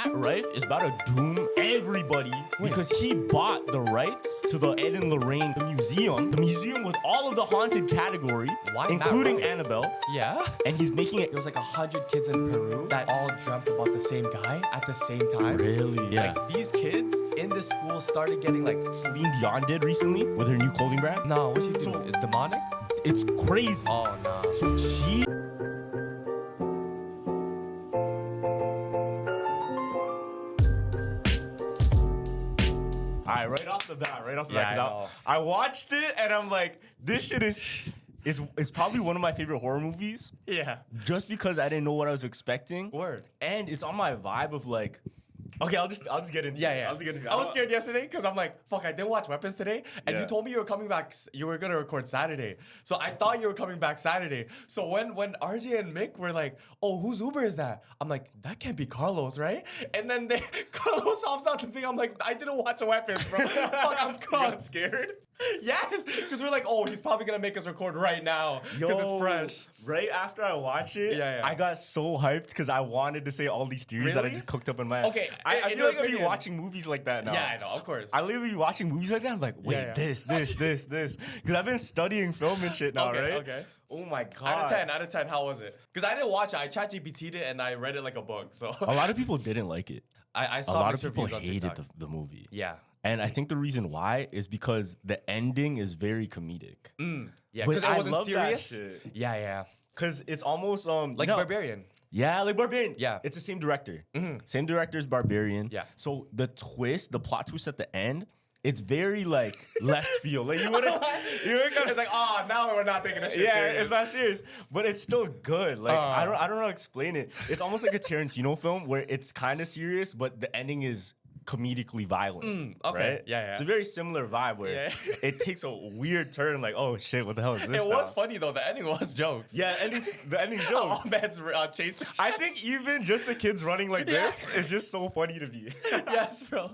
Matt Rife is about to doom everybody because he bought the rights to the Ed and Lorraine museum, the museum with all of the haunted category, including Annabelle. Yeah. And he's making it. There was like 100 kids in Peru that all dreamt about the same guy at the same time. Really? Yeah. Like these kids in this school started getting like Celine Dion did recently with her new clothing brand. no, what she do? So- It's demonic? It's crazy. Oh no. So she. All right, right off the bat, 'cause I watched it and I'm like, this shit is probably one of my favorite horror movies. Yeah. Just because I didn't know what I was expecting. Word. And it's on my vibe of like, okay, I'll just get into it. Yeah. I'll just get into it. I was scared yesterday because I'm like, fuck, I didn't watch Weapons today. And Yeah. you told me you were coming back, you were going to record Saturday. So I thought you were coming back Saturday. So when RJ and Mick were like, oh, whose Uber is that? I'm like, that can't be Carlos, right? And then Carlos hops out the thing. I'm like, I didn't watch Weapons, bro. Fuck, I'm You cooked. got scared? Yes, because we're like, oh, he's probably going to make us record right now because it's fresh. Right after I watch it, Yeah. I got so hyped because I wanted to say all these theories that I Really? just cooked up in my head. Okay, I in feel like your I'll be opinion- watching movies like that now. Yeah, I know, of course. I literally be watching movies like that. I'm like, wait, Yeah. this. Because I've been studying film and shit now, Okay, right? okay. Oh my God. Out of 10, how was it? Because I didn't watch it. I ChatGPT'd it and I read it like a book. So A lot of people didn't like it. I A saw lot of mixed people reviews on hated TikTok. the movie. Yeah. And I think the reason why is because the ending is very comedic. Yeah, But because I it wasn't love that serious. shit. Yeah. Because it's almost Like Barbarian. Yeah, like Barbarian. Yeah. It's the same director. Same director as Barbarian. Yeah. So the plot twist at the end, it's very like left field. Like you wouldn't It's like, oh, now we're not taking a shit yeah, serious. it's not serious, but it's still good. Like I don't know how to explain it. It's almost like a Tarantino film where it's kind of serious, but the ending is comedically violent. okay. Right? Yeah. It's a very similar vibe where Yeah. it takes a weird turn. Like, oh shit, what the hell is this? It now? was funny though. The ending was jokes. Yeah, the ending's All joke. man's chased. I think even just the kids running like this is just so funny to me. Yes, bro. All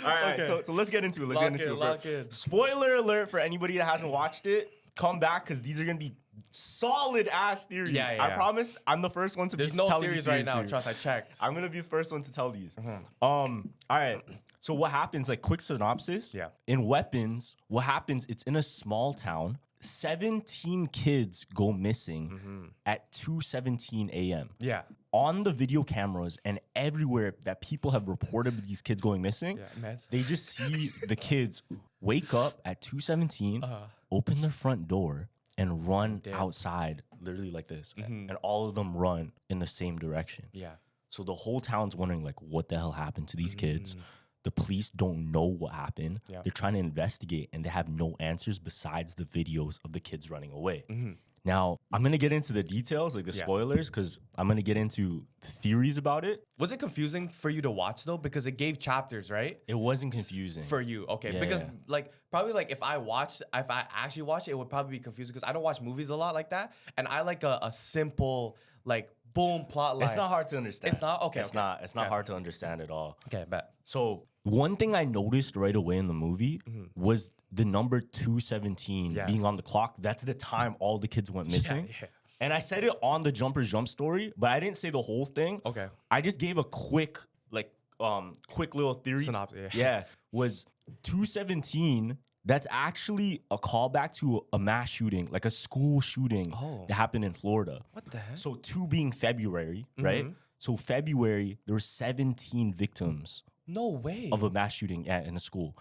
right, Okay. so let's get into it. Lock in. Spoiler alert for anybody that hasn't watched it. Come back because these are gonna be solid ass theories. Yeah. I promise. I'm the first one to There's be no telling theories these right now. theories. Trust, I checked. I'm gonna be the first one to tell these. All right. So what happens? Like quick synopsis. Yeah. In Weapons, what happens? It's in a small town. 17 kids go missing at 2:17 a.m. Yeah. On the video cameras and everywhere that people have reported these kids going missing, meds. they just see the kids wake up at 2:17, open their front door, and run outside, literally like this. And all of them run in the same direction. Yeah. So the whole town's wondering, like, what the hell happened to these kids? The police don't know what happened. Yeah. They're trying to investigate, and they have no answers besides the videos of the kids running away. Now, I'm going to get into the details, like the spoilers, because I'm going to get into theories about it. Was it confusing for you to watch though? Because it gave chapters, right? It wasn't confusing. For you, okay. Yeah, because yeah. like probably like if I actually watched it, it would probably be confusing because I don't watch movies a lot like that. And I like a simple, like boom plot line. It's not hard to understand. It's not? Okay, It's okay. not. It's not Okay. hard to understand at all. Okay, bet. So one thing I noticed right away in the movie was the number 217 Yes. being on the clock. That's the time all the kids went missing. yeah. And I said it on the Jumpers Jump story, but I didn't say the whole thing. Okay. I just gave a quick little theory. Synopsis, Yeah. Was 217. That's actually a callback to a mass shooting, like a school shooting that happened in Florida. What the heck? So 2 being February, right? So February, there were 17 victims No way. of a mass shooting in a school.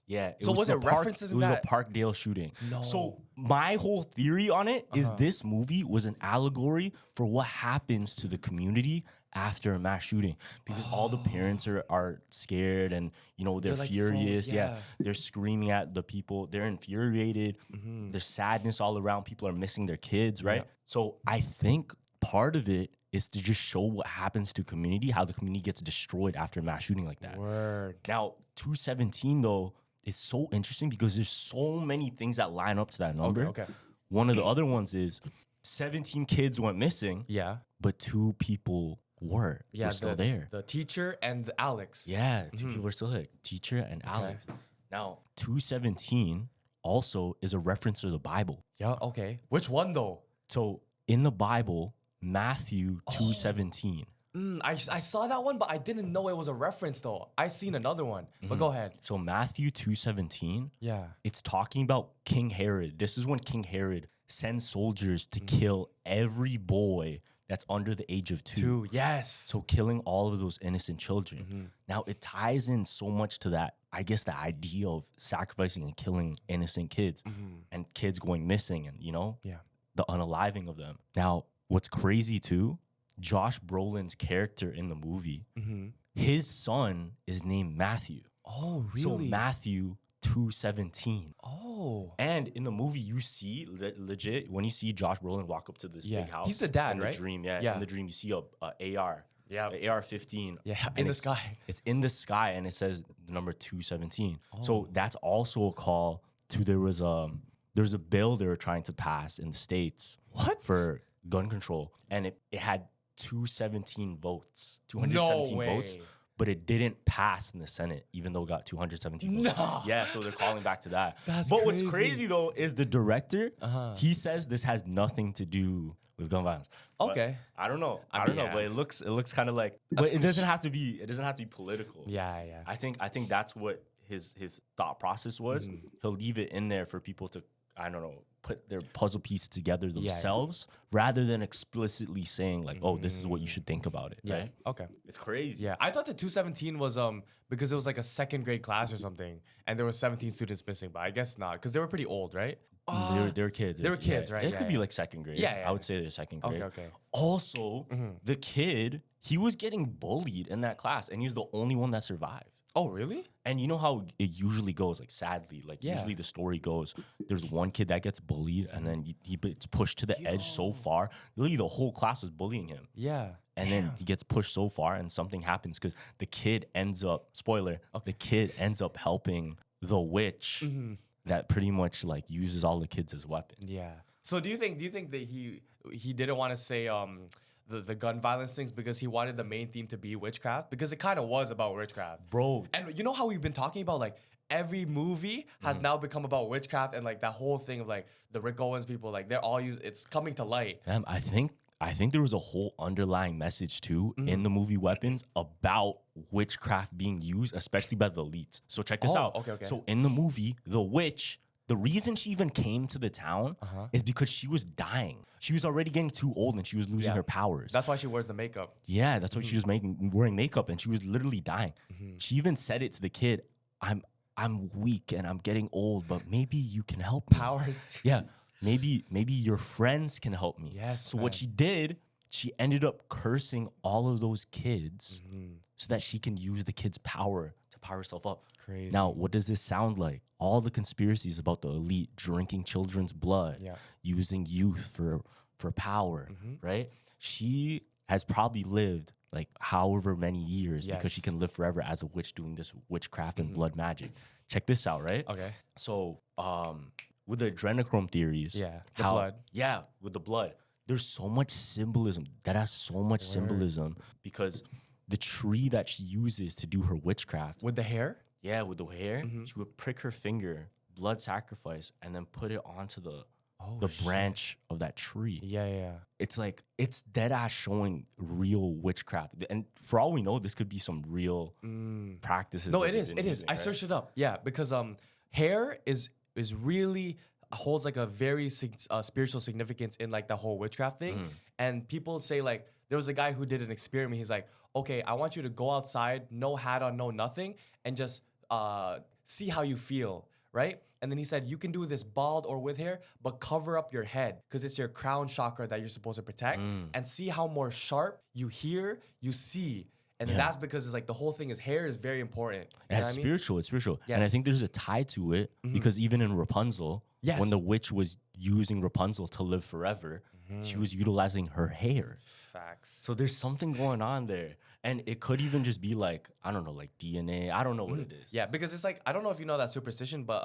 Yeah. So was the it references It in was that? a Parkdale shooting. No. So my whole theory on it is this movie was an allegory for what happens to the community after a mass shooting, because all the parents are scared and they're like furious. fools, Yeah. yeah. They're screaming at the people. They're infuriated. There's sadness all around. People are missing their kids, right? Yeah. So I think part of it is to just show what happens to community, how the community gets destroyed after a mass shooting like that. Word. Now, 217 though is so interesting because there's so many things that line up to that number. Okay. One of the other ones is 17 kids went missing, Yeah. but 2 people were Yeah. still there. The teacher and Alex. Yeah, 2 people were still there, teacher and Alex. Now, 217 also is a reference to the Bible. Yeah. Okay. Which one though? So in the Bible, Matthew 2:17. I saw that one, but I didn't know it was a reference though. I seen another one, but go ahead. So Matthew 2:17, Yeah. it's talking about King Herod. This is when King Herod sends soldiers to kill every boy that's under the age of 2. Yes. So killing all of those innocent children. Now it ties in so much to that, I guess, the idea of sacrificing and killing innocent kids and kids going missing and, the unaliving of them. Now, what's crazy too, Josh Brolin's character in the movie, his son is named Matthew. Oh, really? So Matthew 2:17. Oh. And in the movie, you see legit when you see Josh Brolin walk up to this big house. He's the dad, in right? The dream, in the dream, you see a AR. Yeah. An AR-15. Yeah, and in the sky. It's in the sky, and it says the number 217. So that's also a call to there's a bill they were trying to pass in the States. What? For gun control, and it had 217 votes, 217 votes. But it didn't pass in the Senate, even though it got 217 votes. No. Yeah, so they're calling back to that. That's but what's crazy. crazy though is the director. He says this has nothing to do with gun violence. Okay. But I don't know. I I don't mean, know, but it looks kind of like. That's But it doesn't have to be. It doesn't have to be political. Yeah. I think that's what his thought process was. He'll leave it in there for people to, I don't know, put their puzzle pieces together themselves rather than explicitly saying like, oh, this is what you should think about it. Yeah. Right? Okay. It's crazy. Yeah. I thought the 217 was because it was like a second grade class or something, and there were 17 students missing, but I guess not because they were pretty old, right? They were kids. They were kids, right? It could be like second grade. Yeah. I would say they're second grade. Okay. Also, the kid, he was getting bullied in that class, and he was the only one that survived. Oh, really? And you know how it usually goes, like sadly, like usually the story goes, there's one kid that gets bullied, and then he gets pushed to the edge so far. Literally, the whole class was bullying him. Yeah. And then he gets pushed so far, and something happens because the kid ends up, spoiler, the kid ends up helping the witch that pretty much like uses all the kids as weapons. Yeah. So do you think that he didn't want to say the gun violence things because he wanted the main theme to be witchcraft? Because it kind of was about witchcraft. Bro. And you know how we've been talking about like every movie has now become about witchcraft, and like that whole thing of like the Rick Owens people, like they're all it's coming to light. Fam, I think there was a whole underlying message too in the movie Weapons about witchcraft being used, especially by the elites. So check this out. Okay. So in the movie, the witch, the reason she even came to the town is because she was dying. She was already getting too old and she was losing her powers. That's why she wears the makeup. Yeah, that's why she was wearing makeup, and she was literally dying. She even said it to the kid, I'm weak and I'm getting old, but maybe you can help me. Powers. Yeah. Maybe your friends can help me. Yes. So what she did, she ended up cursing all of those kids so that she can use the kids' power to power herself up. Crazy. Now, what does this sound like? All the conspiracies about the elite drinking children's blood, using youth for power, right? She has probably lived like however many years because she can live forever as a witch doing this witchcraft and blood magic. Check this out, right? Okay. So, with the adrenochrome theories, blood. Yeah, with the blood. There's so much symbolism. That has so much symbolism because the tree that she uses to do her witchcraft. With the hair? Yeah, with the hair, she would prick her finger, blood sacrifice, and then put it onto the branch of that tree. Yeah. It's like, it's dead ass showing real witchcraft. And for all we know, this could be some real practices. No, it is. It is. I searched it up. Yeah, because hair is really holds like a very spiritual significance in like the whole witchcraft thing. And people say like, there was a guy who did an experiment. He's like, okay, I want you to go outside, no hat on, no nothing, and just see how you feel, right? And then he said, you can do this bald or with hair, but cover up your head because it's your crown chakra that you're supposed to protect, and see how more sharp you hear, you see. And that's because it's like the whole thing is hair is very important. It's spiritual. It's spiritual. Yes. And I think there's a tie to it because even in Rapunzel, when the witch was using Rapunzel to live forever, she was utilizing her hair. Facts. So there's something going on there. And it could even just be like, I don't know, like DNA. I don't know what it is. Yeah, because it's like, I don't know if you know that superstition, but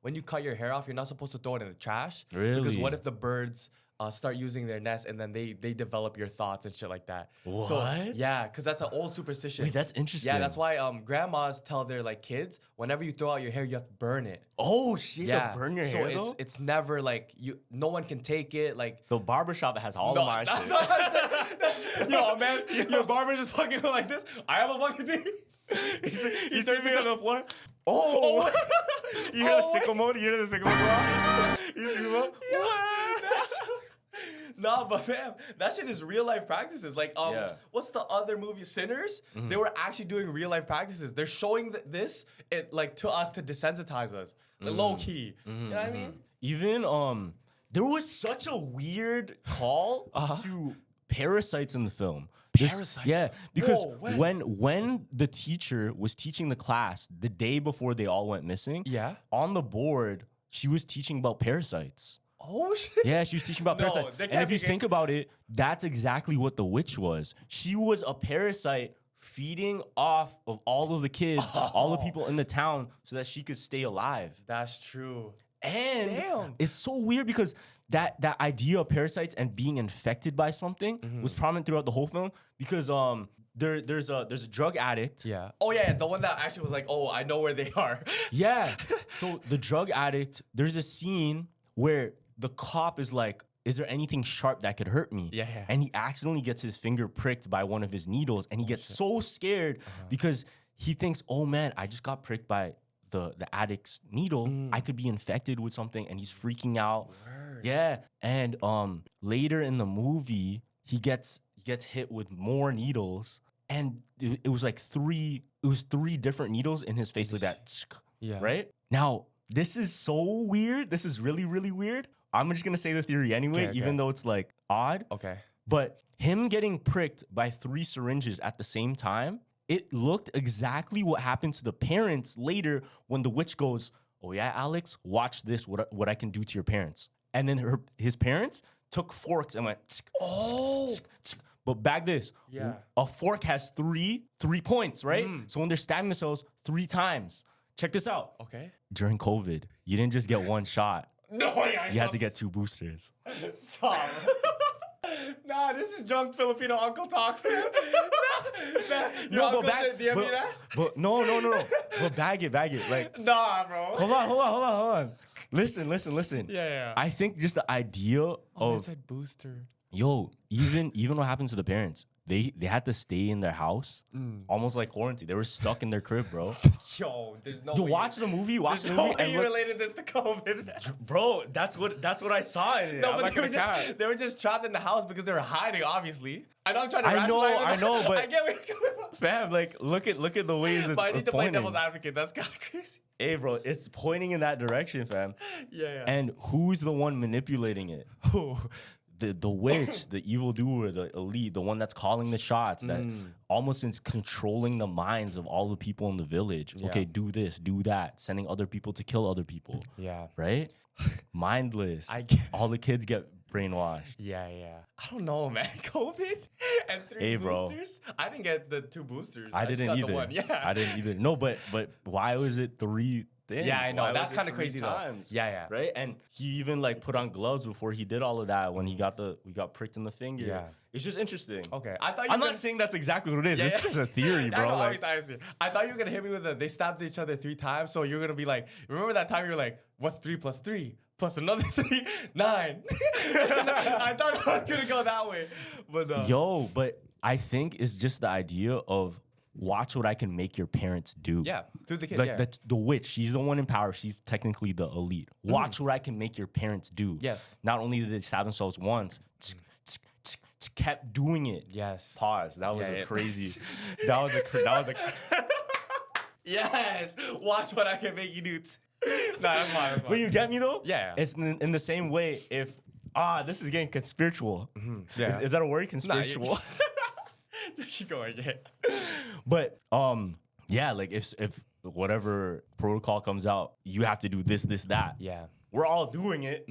when you cut your hair off, you're not supposed to throw it in the trash. Really? Because what if the birds start using their nest, and then they develop your thoughts and shit like that. What? So, yeah, because that's an old superstition. Wait, that's interesting. Yeah, that's why grandmas tell their like kids, whenever you throw out your hair, you have to burn it. Oh shit! Yeah, To burn your so hair though? it's never like no one can take it. Like The barbershop has all of my that's shit. what I said. Yo, man, your barber just fucking go like this. I have a fucking thing. He's sleeping on the floor. Oh, you hear the sicko mode? You hear the sicko mode? You see what? Nah, but fam, that shit is real life practices. Like, what's the other movie, Sinners? They were actually doing real life practices. They're showing this like to us to desensitize us, like, low key. You know what I mean? Even there was such a weird call to parasites in the film. Parasites? Yeah, because Whoa, when the teacher was teaching the class the day before they all went missing, on the board she was teaching about parasites. Oh shit! Yeah, she was teaching about parasites. there And can't if be you think about it, that's exactly what the witch was. She was a parasite feeding off of all of the kids, all the people in the town, so that she could stay alive. That's true. And it's so weird because that idea of parasites and being infected by something was prominent throughout the whole film because there's a drug addict. Yeah. Oh yeah, the one that actually was like, oh, I know where they are. Yeah. So the drug addict, there's a scene where the cop is like, is there anything sharp that could hurt me? Yeah. And he accidentally gets his finger pricked by one of his needles and he gets so scared because he thinks, oh man, I just got pricked by the addict's needle. I could be infected with something, and he's freaking out. Word. Yeah. And later in the movie, he gets hit with more needles, and it was like three different needles in his face like that. Yeah. Right? Now, this is so weird. This is really, really weird. I'm just gonna say the theory anyway, even though it's like odd. Okay. But him getting pricked by 3 syringes at the same time, it looked exactly what happened to the parents later when the witch goes, oh yeah, Alex, watch this, what I can do to your parents. And then his parents took forks and went, but bag this. Yeah. A fork has three points, right? So when they're stabbing themselves 3 times, check this out. Okay. During COVID, you didn't just get 1 shot. No, You had to get 2 boosters. Stop. Nah, this is drunk Filipino uncle talk. Your uncle said, DM me that? But no. But bag it. Like, nah, bro. hold on. Listen. Yeah. I think just the idea I of said booster. even what happened to the parents. They had to stay in their house, almost like quarantine. They were stuck in their crib, bro. Yo, there's no To way. watch the movie, There's no way you related this to COVID. bro. That's what I saw in it. No, I'm but not gonna cap. they were just trapped in the house because they were hiding, obviously. I know I'm trying to I know, rationalize it. but I get where you're coming from. Fam, like look at the ways it's But I need to play pointing. devil's advocate. That's kind of crazy. Hey, bro, it's pointing in that direction, fam. Yeah. And who's the one manipulating it? The witch, the evildoer, the elite, the one that's calling the shots, that almost is controlling the minds of all the people in the village. Yeah. Okay, do this, do that, sending other people to kill other people. Yeah. Right? Mindless. I guess. All the kids get brainwashed. Yeah. I don't know, man. COVID and 3 boosters. I didn't get the 2 boosters. I just didn't got either. The 1. Yeah. I didn't either. No, but why was it 3 things? Yeah, I know. Why That's was it kind of 3 crazy times? though. Yeah. Right? And he even like put on gloves before he did all of that when we got pricked in the finger. Yeah. It's just interesting. Okay. I'm not saying that's exactly what it is. Yeah, It's yeah. just a theory, bro. I know, Like, obviously. I thought you were gonna hit me with they stabbed each other 3 times, so you're gonna be like, remember that time you were like, what's 3 plus 3 plus another 3? 9. I thought I was gonna go that way, but but I think it's just the idea of watch what I can make your parents do. yeah, through the kid. Like Yeah. the witch, she's the one in power. She's technically the elite. Watch what I can make your parents do. Yes. Not only did they stab themselves once, kept doing it. Yes. Pause. That was Yeah. crazy. that was a. Yes. Watch what I can make you do. Nah, that's fine. But you get me though? Yeah. It's in the same way. If this is getting conspiritual. Yeah. Is that a word? Nah, Conspiritual. just keep going. Yeah. But yeah, like if whatever protocol comes out, you have to do this, that. Yeah. We're all doing it.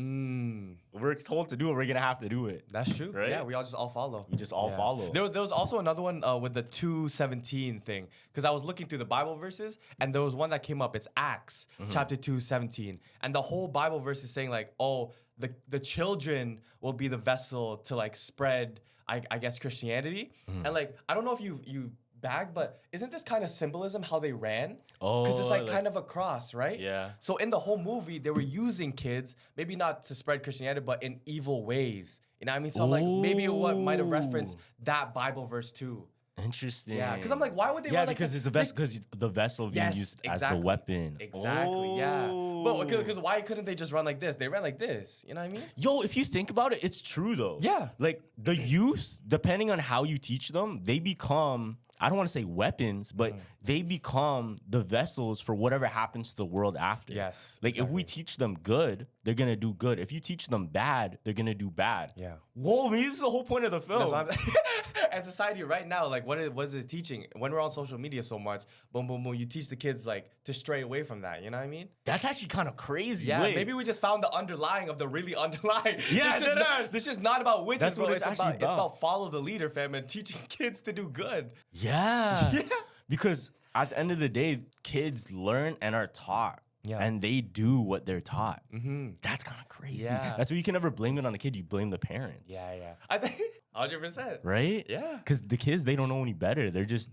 We're told to do it. We're gonna have to do it. That's true. Right? Yeah, we all just all follow. We just all follow. There was also another one with the 2:17 thing, because I was looking through the Bible verses and there was one that came up. It's Acts chapter 2:17, and the whole Bible verse is saying like, oh, the children will be the vessel to like spread, I guess, Christianity. And like, I don't know if you bag, but isn't this kind of symbolism how they ran? Because it's like kind of a cross, right? Yeah. So in the whole movie, they were using kids, maybe not to spread Christianity, but in evil ways. You know what I mean? So I'm like, maybe what might have referenced that Bible verse too. Interesting. Yeah, because I'm like, why would they? Yeah, run because like it's the vessel. Because the vessel being used as the weapon. Exactly. Yeah. But because why couldn't they just run like this? They ran like this. You know what I mean? Yo, if you think about it, it's true though. Yeah. Like the youth, depending on how you teach them, they become. I don't want to say weapons, but they become the vessels for whatever happens to the world after. Yes. Like if we teach them good, they're gonna do good. If you teach them bad, they're gonna do bad. Yeah. Whoa, man, this is the whole point of the film. And society right now, like what is it teaching? When we're on social media so much, boom, boom, boom, you teach the kids like to stray away from that. You know what I mean? That's actually kind of crazy. Yeah. Wait. Maybe we just found the underlying of the really underlying. Yeah, this is not about witches, That's what bro. it's actually It's about follow the leader, fam, and teaching kids to do good. Yeah. Because at the end of the day, kids learn and are taught. Yeah. And they do what they're taught. That's kind of crazy. Yeah. That's why you can never blame it on the kid. You blame the parents. Yeah. I think 100%. Right? Yeah. Because the kids, they don't know any better. They just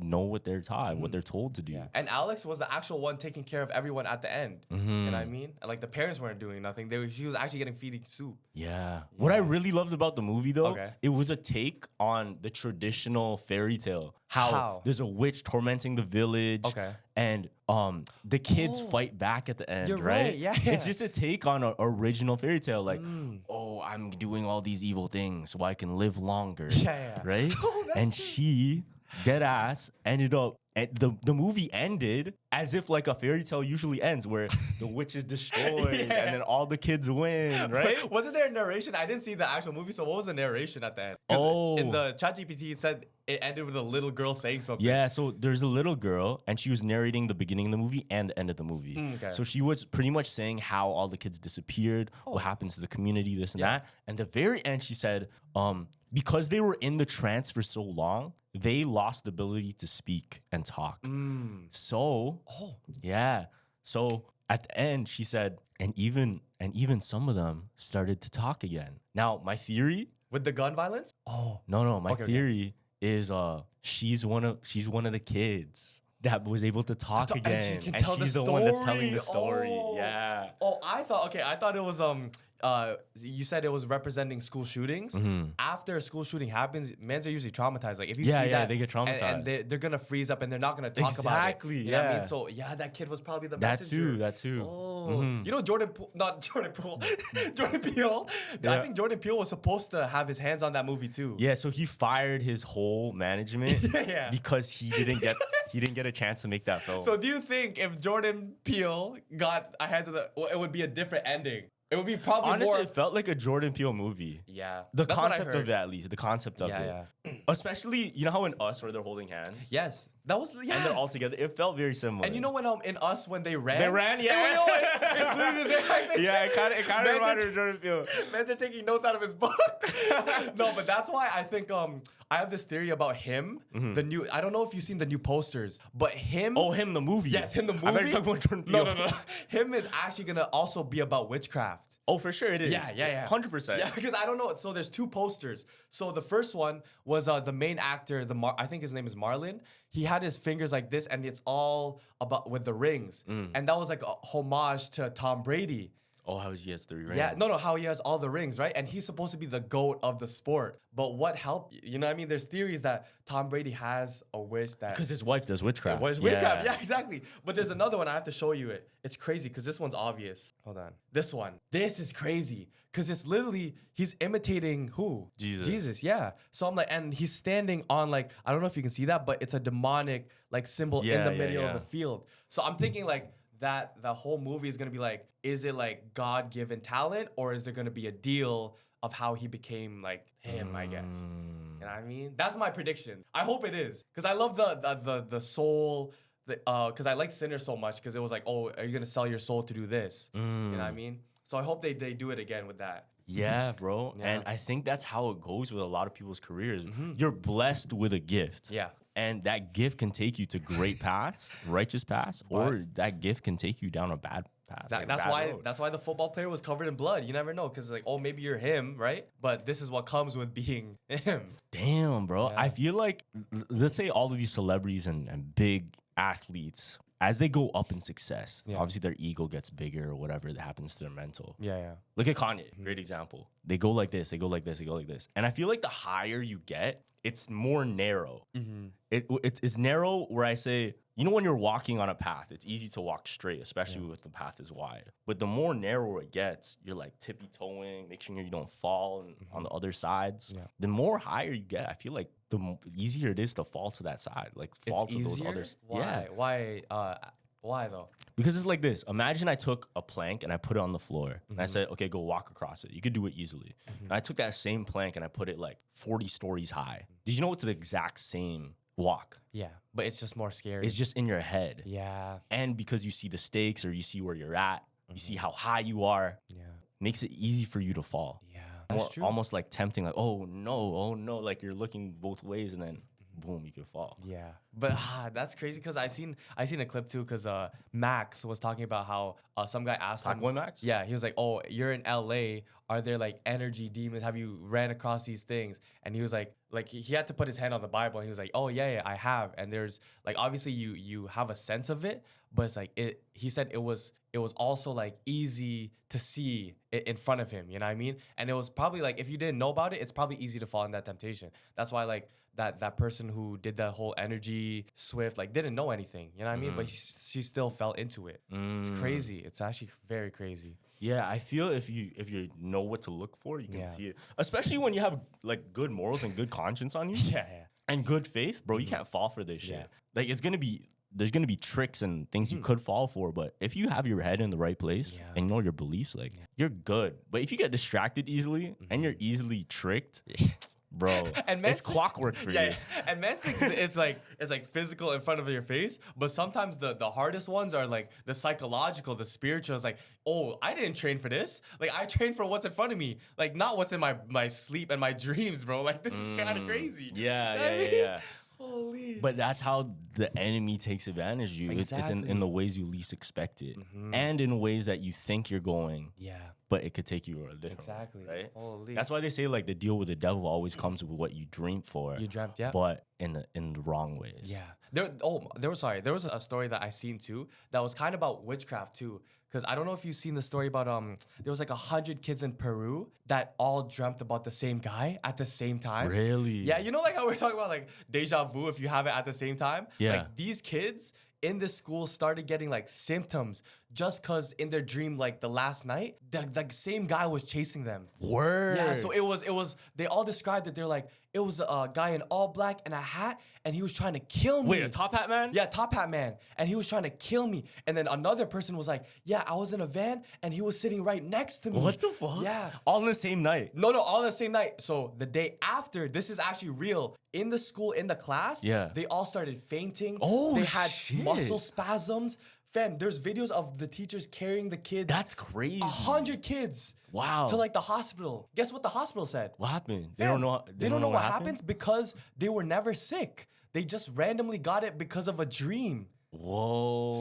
know what they're taught, what they're told to do. Yeah. And Alex was the actual one taking care of everyone at the end. You know what I mean? And like the parents weren't doing nothing. She was actually getting feeding soup. Yeah. What I really loved about the movie though, Okay. it was a take on the traditional fairy tale. How there's a witch tormenting the village. Okay. And the kids fight back at the end, You're right? right, yeah. It's just a take on an original fairy tale. Like, oh, I'm doing all these evil things so I can live longer. Yeah. Right? And she, dead ass, ended up. And the movie ended as if like a fairy tale usually ends, where the witch is destroyed and then all the kids win, right? Wasn't there a narration? I didn't see the actual movie, so what was the narration at the end? In the ChatGPT, it said it ended with a little girl saying something. Yeah, so there's a little girl, and she was narrating the beginning of the movie and the end of the movie. Okay. So she was pretty much saying how all the kids disappeared, what happens to the community, this and that. And the very end, she said, because they were in the trance for so long, they lost the ability to speak and talk. So, yeah. So at the end, she said, and even some of them started to talk again. Now, my theory With the gun violence? No. My theory is she's one of the kids that was able to talk again, And she can and tell she's the the one that's telling the story. story. Yeah. Oh, I thought it was you said it was representing school shootings. After a school shooting happens, men are usually traumatized. Like if you see that, they get traumatized. and they're gonna freeze up and they're not gonna talk about it. Exactly, You know what I yeah. mean? So that kid was probably the That messenger. too. Oh, you know Jordan Peele. I think Jordan Peele was supposed to have his hands on that movie too. Yeah, so he fired his whole management Yeah. because he didn't get a chance to make that film. So do you think if Jordan Peele got a hands on it would be a different ending? It would be probably honestly, more. it felt like a Jordan Peele movie. Yeah, The that's what I concept heard. of it, at least. The concept of it. Especially, you know how in Us, where they're holding hands? Yes, that was And they're all together. It felt very similar. And you know when in Us when they ran, yeah. it's literally the exact same Yeah, shit. it kind of reminded me of Jordan Peele. Men's are taking notes out of his book. No, but that's why I think I have this theory about him. The new, I don't know if you've seen the new posters, but him. Oh, him the movie. Yes, him the movie. I thought you were talking about Jordan Peele. No. Him is actually gonna also be about witchcraft. Oh, for sure it is. Yeah. 100%. Yeah, because I don't know. So there's two posters. So the first one was the main actor, I think his name is Marlon. He had his fingers like this, and it's all about with the rings. And that was like a homage to Tom Brady. Oh, how he has 3 rings. Yeah, no, how he has all the rings, right? And he's supposed to be the GOAT of the sport. But what helped? You know what I mean? There's theories that Tom Brady has a wish that... Because his wife does witchcraft. Witchcraft, yeah, exactly. But there's another one, I have to show you it. It's crazy, because this one's obvious. Hold on. This one. This is crazy, because it's literally, he's imitating who? Jesus, yeah. So I'm like, and he's standing on like, I don't know if you can see that, but it's a demonic like symbol in the middle of the field. So I'm thinking like, that the whole movie is gonna be like, is it like God-given talent, or is there gonna be a deal of how he became like him? I guess. You know what I mean? That's my prediction. I hope it is, because I love the soul. Because I like Sinner so much, because it was like, oh, are you gonna sell your soul to do this? You know what I mean? So I hope they do it again with that. Yeah, bro. Yeah. And I think that's how it goes with a lot of people's careers. You're blessed with a gift. Yeah. And that gift can take you to great paths, righteous paths, or that gift can take you down a bad path. That's why the football player was covered in blood. You never know, because like, oh, maybe you're him, right? But this is what comes with being him. Damn, bro. Yeah. I feel like, let's say all of these celebrities and big athletes, as they go up in success, obviously their ego gets bigger or whatever that happens to their mental. Yeah. Look at Kanye, great example. They go like this, they go like this, they go like this. And I feel like the higher you get, it's more narrow. It's narrow where I say, you know, when you're walking on a path, it's easy to walk straight, especially if the path is wide. But the more narrow it gets, you're like tippy-toeing, make sure you don't fall on the other sides. Yeah. The more higher you get, I feel like the easier it is to fall to that side, like fall to those others. Why? Why though? Because it's like this. Imagine I took a plank and I put it on the floor and I said, okay, go walk across it. You could do it easily. And I took that same plank and I put it like 40 stories high. Did you know it's the exact same walk? Yeah, but it's just more scary. It's just in your head. Yeah. And because you see the stakes or you see where you're at, you see how high you are, makes it easy for you to fall. Yeah, that's true. Almost like tempting, like, oh no, like you're looking both ways and then boom, you could fall. Yeah, but that's crazy because I seen a clip too because Max was talking about how some guy asked him. Boy Max? Yeah, he was like, "Oh, you're in LA. Are there like energy demons? Have you ran across these things?" And he was like he had to put his hand on the Bible. And he was like, "Oh yeah, I have." And there's like obviously you have a sense of it, but it's like it. He said it was also like easy to see it in front of him. You know what I mean? And it was probably like if you didn't know about it, it's probably easy to fall in that temptation. That's why like that person who did that whole energy swift like didn't know anything. You know what I mean? But she still fell into it. It's crazy. It's actually very crazy. Yeah, I feel if you know what to look for, you can see it. Especially when you have like good morals and good conscience on you. Yeah. And good faith, bro. You can't fall for this shit. Like there's gonna be tricks and things you could fall for, but if you have your head in the right place and you know your beliefs, like you're good. But if you get distracted easily and you're easily tricked, bro, and it's clockwork for you. And man thinks it's like physical in front of your face, but sometimes the hardest ones are like the psychological, the spiritual. It's like, oh, I didn't train for this. Like I trained for what's in front of me, like not what's in my sleep and my dreams, bro. Like this is kind of crazy. Yeah. Holy. But that's how the enemy takes advantage of you. Exactly. It's in the ways you least expect it, and in ways that you think you're going. Yeah. But it could take you a different way, right? Holy. That's why they say like the deal with the devil always comes with what you dream for. You dreamt, yeah. But in the wrong ways. Yeah. There was a story that I seen too that was kind of about witchcraft too. Because I don't know if you've seen the story about there was like 100 kids in Peru that all dreamt about the same guy at the same time. Really? Yeah, you know like how we're talking about like deja vu if you have it at the same time? Yeah. Like these kids in this school started getting like symptoms just because in their dream like the last night, the same guy was chasing them. Word. Yeah, so it was they all described it. They're like, it was a guy in all black and a hat and he was trying to kill me. Wait, a top hat man? Yeah, top hat man. And he was trying to kill me. And then another person was like, yeah, I was in a van and he was sitting right next to me. What the fuck? Yeah. All in the same night? No, all in the same night. So the day after, this is actually real. In the school, in the class, they all started fainting. Oh, they had shit. muscle spasms. Fam, there's videos of the teachers carrying the kids. That's crazy. 100 kids. Wow. To like the hospital. Guess what the hospital said? What happened? They don't know. They don't know what happens because they were never sick. They just randomly got it because of a dream. Whoa.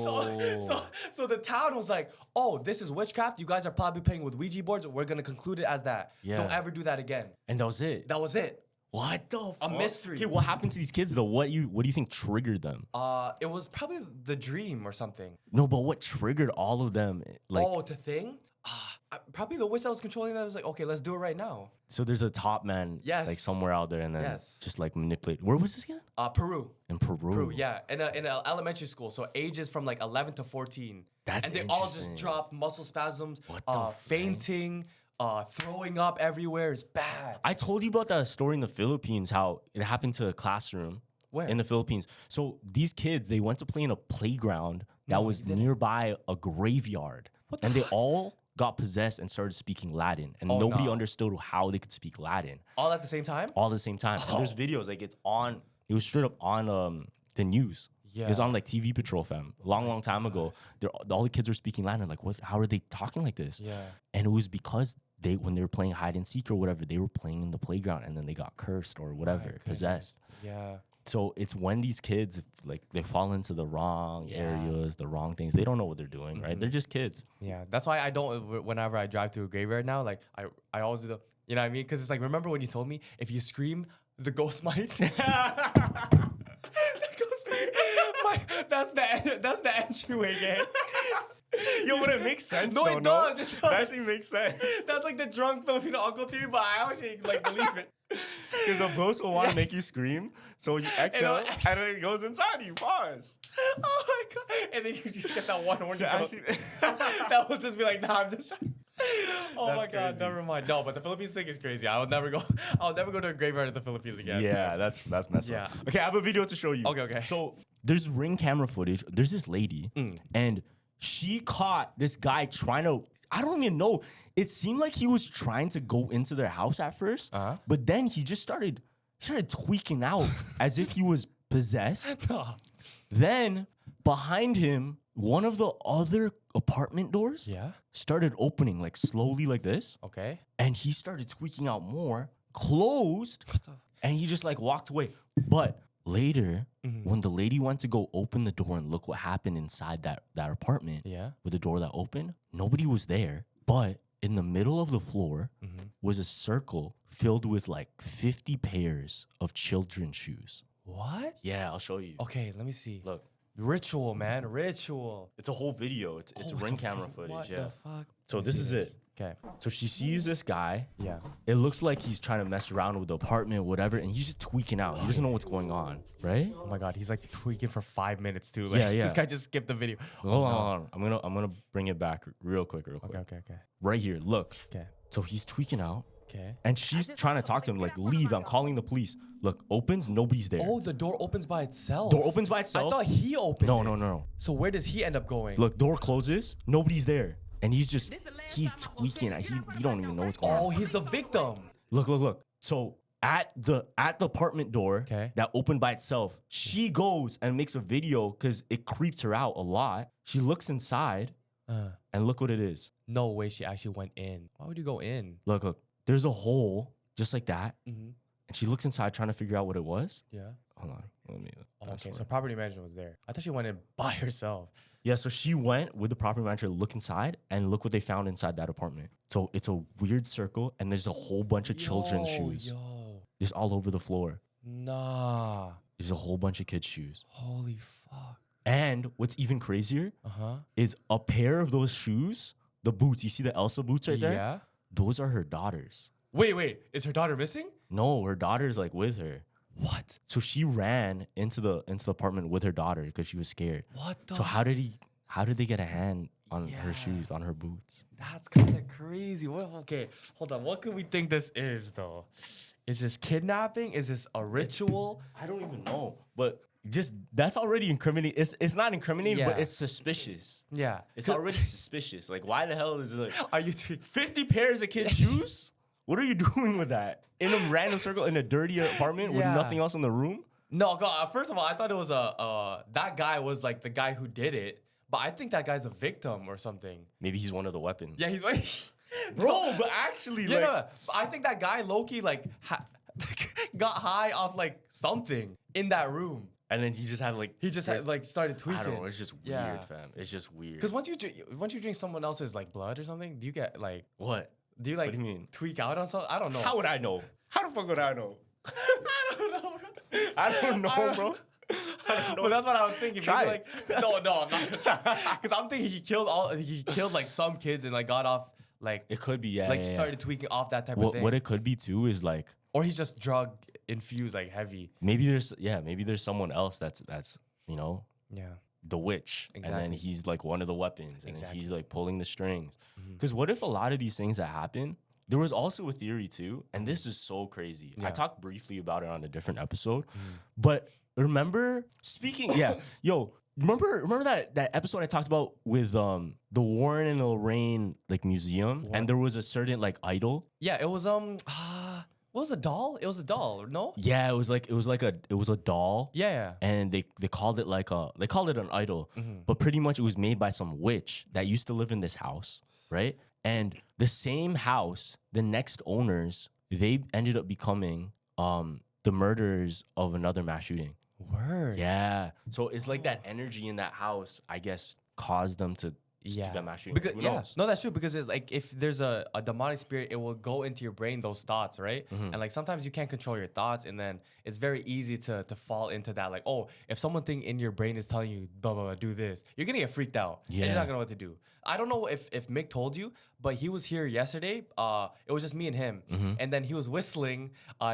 So the town was like, oh, this is witchcraft. You guys are probably playing with Ouija boards. We're gonna conclude it as that. Yeah. Don't ever do that again. And that was it. That was it. What the fuck? A mystery. Okay, what happened to these kids though? What do you think triggered them? It was probably the dream or something. No, but what triggered all of them? Like, the thing? Probably the witch that was controlling that was like, okay, let's do it right now. So there's a top man, like somewhere out there, and then just like manipulate. Where was this again? Peru. In Peru. Yeah, in an elementary school. So ages from like 11 to 14. That's and they all just dropped muscle spasms, fainting. Throwing up everywhere is bad. I told you about that story in the Philippines, how it happened to a classroom. Where? In the Philippines. So these kids, they went to play in a playground that was nearby a graveyard. And they all got possessed and started speaking Latin. And nobody understood how they could speak Latin. All at the same time? All at the same time. And there's videos, like it was straight up on the news. Yeah. It was on like TV Patrol, fam. Long time ago. All the kids were speaking Latin. Like, what? How are they talking like this? Yeah. And it was because when they were playing hide and seek or whatever, they were playing in the playground and then they got cursed or whatever, possessed. Yeah. So it's when these kids like they fall into the wrong areas, the wrong things. They don't know what they're doing, right? They're just kids. Yeah, that's why I don't. Whenever I drive through a graveyard now, like I always do the, you know what I mean? Because it's like, remember when you told me if you scream, the ghost might. The ghost might. That's the entryway game. Yo, but it makes sense. No, though, it does. It does. That actually makes sense. That's like the drunk Filipino uncle theory, but I actually like believe it. Because the ghost will want to make you scream, so you exhale, and then it goes inside you. Pause. Oh my god! And then you just get that one horny ghost. That will just be like, nah, I'm just trying. Oh That's my god, crazy. never mind. No, but the Philippines thing is crazy. I'll never go to a graveyard in the Philippines again. Yeah, that's messed Yeah. up. Okay, I have a video to show you. Okay. So there's Ring camera footage. There's this lady, and she caught this guy trying to. I don't even know. It seemed like he was trying to go into their house at first, but then he just started tweaking out as if he was possessed. Then behind him, one of the other apartment doors started opening like slowly like this. Okay. And he started tweaking out more, closed, and he just like walked away. But later, when the lady went to go open the door and look what happened inside that apartment with the door that opened, nobody was there. But in the middle of the floor was a circle filled with like 50 pairs of children's shoes. What? Yeah, I'll show you. Okay, let me see. Look. Ritual, man. Ritual. It's a whole video. It's Ring camera footage. What yeah. the fuck? So this is it. Okay. So she sees this guy. Yeah. It looks like he's trying to mess around with the apartment, whatever, and he's just tweaking out. He doesn't know what's going on, right? Oh my god, he's like tweaking for 5 minutes too. Like, Yeah. This guy just skipped the video. Hold on. I'm gonna bring it back real quick. Okay. Right here. Look. Okay. So he's tweaking out. Okay. And she's trying to talk to him, like, leave. I'm calling the police. Look, opens, nobody's there. Oh, the door opens by itself. Door opens by itself. I thought he opened it. No. So where does he end up going? Look, door closes, nobody's there. And he's tweaking. You don't even know what's going on. Oh, he's the victim. Look. So at the apartment door Okay. that opened by itself, she goes and makes a video because it creeps her out a lot. She looks inside and look what it is. No way she actually went in. Why would you go in? Look. There's a hole just like that. Mm-hmm. And she looks inside trying to figure out what it was. Yeah. Hold on. Let me. Okay, so property manager was there. I thought she went in by herself. Yeah, so she went with the property manager to look inside, and look what they found inside that apartment. So it's a weird circle, and there's a whole bunch of children's shoes. Just all over the floor. Nah. There's a whole bunch of kids' shoes. Holy fuck. And what's even crazier is a pair of those shoes, the boots. You see the Elsa boots right there? Yeah. Those are her daughters. Wait. Is her daughter missing? No, her daughter's like with her. What? So she ran into the apartment with her daughter because she was scared. What the? So how did they get a hand on her shoes, on her boots? That's kind of crazy. Okay, hold on. What could we think this is, though? Is this kidnapping? Is this a ritual? I don't even know. But just that's already incriminating. It's not incriminating, but it's suspicious. Yeah. It's already suspicious. Like, why the hell is it like Are you 50 pairs of kids' shoes? What are you doing with that? In a random circle in a dirty apartment with nothing else in the room? No, first of all, I thought it was that guy was like the guy who did it, but I think that guy's a victim or something. Maybe he's one of the weapons. Yeah, he's bro, but actually, no. I think that guy Loki like got high off like something in that room. And then he just had like started tweaking. I don't know. It's just weird, fam. It's just weird. Because once you drink someone else's like blood or something, do you get like what? Do you like what do you mean? Tweak out on something? I don't know. How would I know? How the fuck would I know? I don't know, bro. I don't know, bro. But that's what I was thinking. Try Maybe no, I'm not gonna try. Because I'm thinking he killed like some kids and like got off like it could be started tweaking off that type of thing. What it could be too is like, or he's just drug infused like heavy. Maybe there's someone else that's the witch, and then he's like one of the weapons, and then he's like pulling the strings. Because what if a lot of these things that happen? There was also a theory too, and this is so crazy. I talked briefly about it on a different episode, but remember remember that episode I talked about with the Warren and Lorraine like museum, and there was a certain like idol. Yeah, it was what was the doll? It was a doll, no? Yeah, it was a doll. Yeah. And they called it an idol, but pretty much it was made by some witch that used to live in this house, right? And the same house, the next owners, they ended up becoming the murderers of another mass shooting. Word. Yeah. So it's like that energy in that house, I guess, caused them to do that mass shooting. Because, Who knows? No, that's true. Because it's like if there's a demonic spirit, it will go into your brain, those thoughts, right? And like sometimes you can't control your thoughts, and then it's very easy to fall into that. Like, oh, if something in your brain is telling you, blah, blah, blah, do this, you're gonna get freaked out. And you're not gonna know what to do. I don't know if Mick told you, but he was here yesterday. It was just me and him. And then he was whistling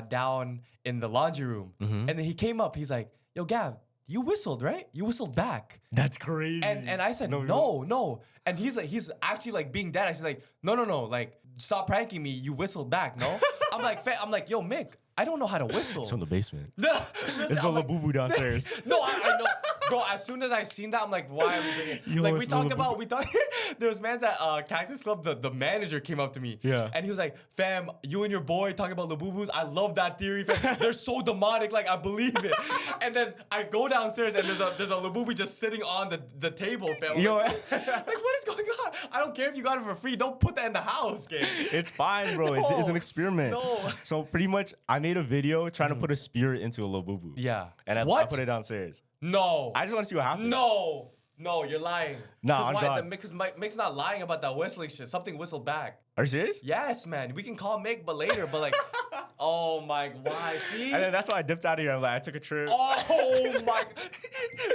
down in the laundry room. And then he came up, he's like, yo, Gav, you whistled, right? You whistled back. That's crazy. And I said, no. And he's actually like being dead. I said like, no. Like, stop pranking me. You whistled back, no? I'm like, yo, Mick, I don't know how to whistle. It's from the basement. No, It's the Labubu downstairs. No, I know. Bro, as soon as I seen that, I'm like, why are we bringing it? Like, we talked, there was mans at Cactus Club, the manager came up to me. Yeah. And he was like, fam, you and your boy talking about Labubus, I love that theory, fam. They're so demonic, like, I believe it. And then I go downstairs and there's a Labubu just sitting on the table, fam. Yo. Like, what is going on? I don't care if you got it for free. Don't put that in the house, kid. It's fine, bro. No. It's an experiment. No. So pretty much, I made a video trying to put a spirit into a Labubu. Yeah. And I put it downstairs. No. I just want to see what happens. No, you're lying. Nah, I'm done. Because Mick's not lying about that whistling shit. Something whistled back. Are you serious? Yes, man. We can call Mick, but later. But like, oh my, why? See? And then that's why I dipped out of here. I'm like, I took a trip. Oh my.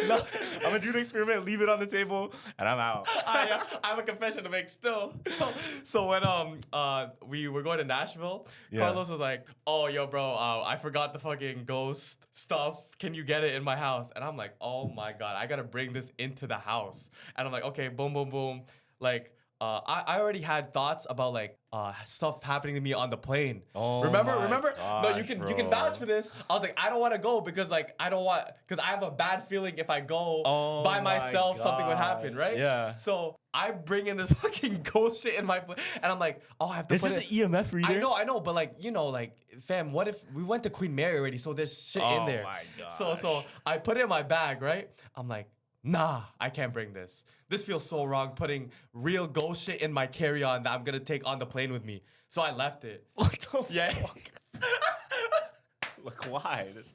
No, I'm gonna do the experiment, leave it on the table, and I'm out. I have a confession to make still. So when we were going to Nashville, Carlos was like, oh, yo, bro, I forgot the fucking ghost stuff. Can you get it in my house? And I'm like, oh my God, I gotta bring this into the house. And I'm like, okay, boom, boom, boom. Like, I already had thoughts about like stuff happening to me on the plane. Oh, remember? Gosh, No, you can vouch for this. I was like, I don't want to go because I have a bad feeling if I go by myself, something would happen, right? Yeah. So I bring in this fucking ghost shit in my foot, and I'm like, oh, I have to It's put just it. an EMF reader. I know, but like, fam, what if we went to Queen Mary already? So there's shit in there. Oh my gosh. So I put it in my bag, right? I'm like, nah, I can't bring this. This feels so wrong, putting real ghost shit in my carry-on that I'm gonna take on the plane with me. So I left it. What the fuck? Like, why? This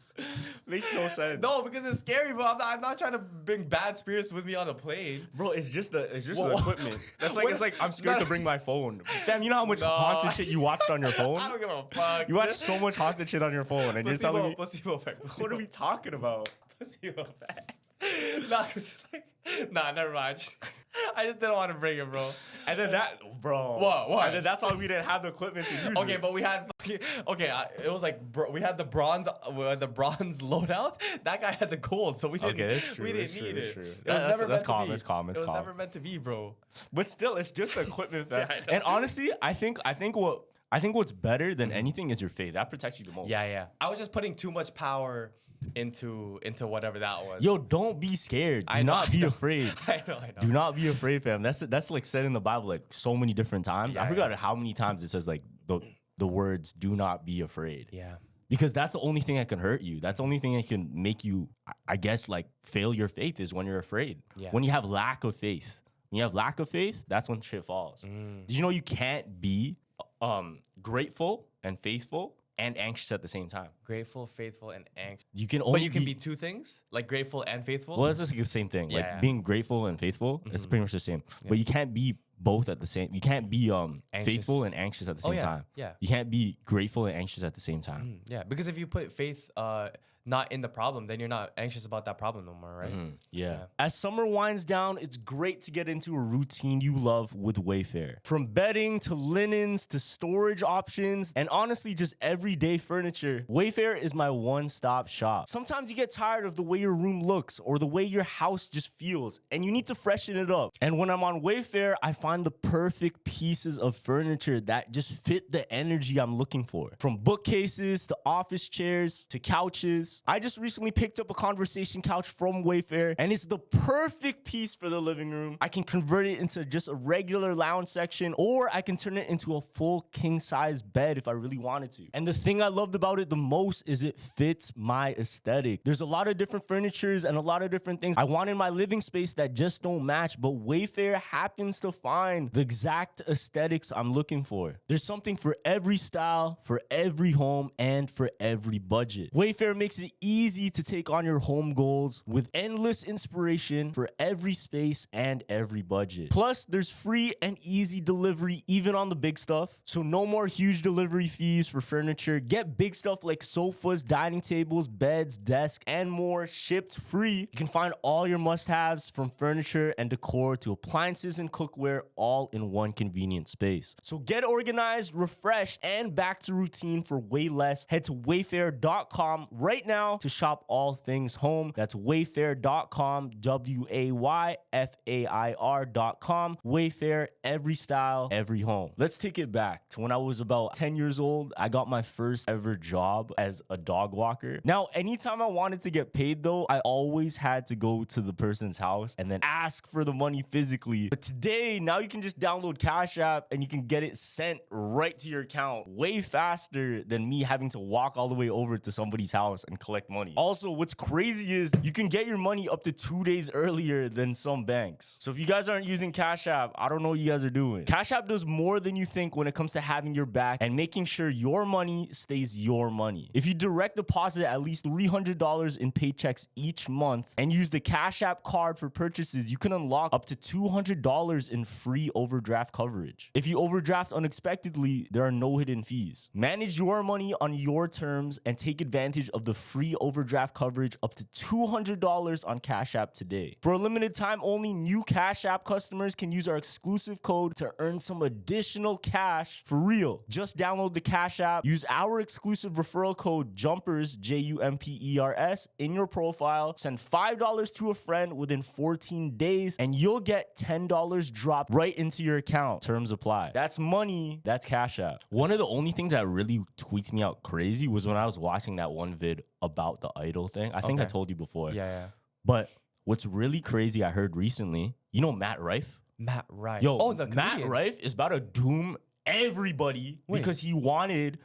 makes no sense. No, because it's scary, bro. I'm not trying to bring bad spirits with me on a plane. Bro, it's just the equipment. That's like, it's like I'm scared to bring my phone. Damn, you know how much haunted shit you watched on your phone? I don't give a fuck. You watched so much haunted shit on your phone, and you're telling me placebo effect. what are we talking about? Placebo effect. Nah, cause it's like, nah, never mind. I just didn't want to bring it, bro. And then bro. What? And then that's why we didn't have the equipment to use Okay, it. but we had it was like we had the bronze loadout. That guy had the gold, so we didn't need it. True. It was never that's meant calm. to be. It's calm. It's It was calm. never meant to be, bro. But still, it's just the equipment. Yeah, I know. And honestly, I think what's better than anything is your faith. That protects you the most. Yeah. I was just putting too much power into whatever that was. Yo, don't be scared. Do not be afraid. I know. Do not be afraid, fam. That's like said in the Bible like so many different times. I forgot how many times it says like the words "do not be afraid." Yeah. Because that's the only thing that can hurt you. That's the only thing that can make you, I guess, like fail your faith is when you're afraid. Yeah. When you have lack of faith. When you have lack of faith, that's when shit falls. Did you know you can't be grateful and faithful and anxious at the same time? Grateful, faithful, and anxious. You can only But you can be two things, like grateful and faithful. Well, it's just like the same thing. Like being grateful and faithful, it's pretty much the same. But you can't be both at the same. You can't be faithful and anxious at the same time. Yeah. You can't be grateful and anxious at the same time. Yeah, because if you put faith not in the problem, then you're not anxious about that problem no more, right? Yeah. As summer winds down, it's great to get into a routine you love with Wayfair. From bedding to linens to storage options and honestly just everyday furniture, Wayfair is my one-stop shop. Sometimes you get tired of the way your room looks or the way your house just feels and you need to freshen it up. And when I'm on Wayfair, I find the perfect pieces of furniture that just fit the energy I'm looking for. From bookcases to office chairs to couches, this. I just recently picked up a conversation couch from Wayfair, and it's the perfect piece for the living room. I can convert it into just a regular lounge section, or I can turn it into a full king-size bed if I really wanted to. And the thing I loved about it the most is it fits my aesthetic. There's a lot of different furnitures and a lot of different things I want in my living space that just don't match, but Wayfair happens to find the exact aesthetics I'm looking for. There's something for every style, for every home, and for every budget. Wayfair makes it easy to take on your home goals with endless inspiration for every space and every budget. Plus, there's free and easy delivery even on the big stuff, so no more huge delivery fees for furniture. Get big stuff like sofas, dining tables, beds, desks, and more shipped free. You can find all your must-haves from furniture and decor to appliances and cookware all in one convenient space. So get organized, refreshed, and back to routine for way less. Head to wayfair.com right now to shop all things home. That's wayfair.com, wayfair.com. Wayfair, every style, every home. Let's take it back to when I was about 10 years old. I got my first ever job as a dog walker. Now, anytime I wanted to get paid though, I always had to go to the person's house and then ask for the money physically. But today, now you can just download Cash App and you can get it sent right to your account way faster than me having to walk all the way over to somebody's house and collect money. Also, what's crazy is you can get your money up to 2 days earlier than some banks. So if you guys aren't using Cash App, I don't know what you guys are doing. Cash App does more than you think when it comes to having your back and making sure your money stays your money. If you direct deposit at least $300 in paychecks each month and use the Cash App card for purchases, you can unlock up to $200 in free overdraft coverage. If you overdraft unexpectedly, there are no hidden fees. Manage your money on your terms and take advantage of the free overdraft coverage up to $200 on Cash App today. For a limited time only, new Cash App customers can use our exclusive code to earn some additional cash for real. Just download the Cash App, use our exclusive referral code JUMPERS, JUMPERS, in your profile, send $5 to a friend within 14 days, and you'll get $10 dropped right into your account. Terms apply. That's money. That's Cash App. One of the only things that really tweaked me out crazy was when I was watching that one vid about the idol thing. I think I told you before. Yeah. But what's really crazy I heard recently, you know Matt Rife? Matt Rife. Yo, the Matt comedian. Rife is about to doom everybody because he didn't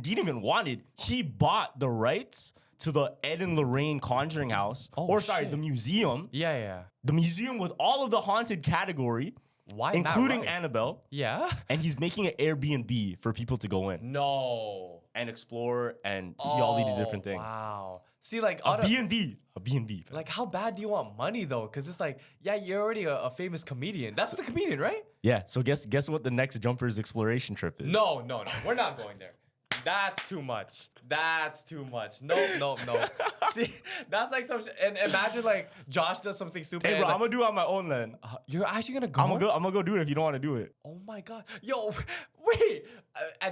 even want it. He bought the rights to the Ed and Lorraine Conjuring House. The museum. Yeah. The museum with all of the haunted category. Why including Matt Rife? Annabelle. Yeah. And he's making an Airbnb for people to go in. No. And explore and see all these different things. Wow. See, like A B&B. Like, how bad do you want money though? Because it's like, yeah, you're already a famous comedian. That's the comedian, right? Yeah. So guess what the next Jumpers exploration trip is? No. We're not going there. That's too much. No. See, that's like some and imagine like Josh does something stupid. Hey, bro, like, I'm gonna do it on my own then. You're actually gonna go? I'm gonna go do it if you don't want to do it. Oh my god. Yo, wait.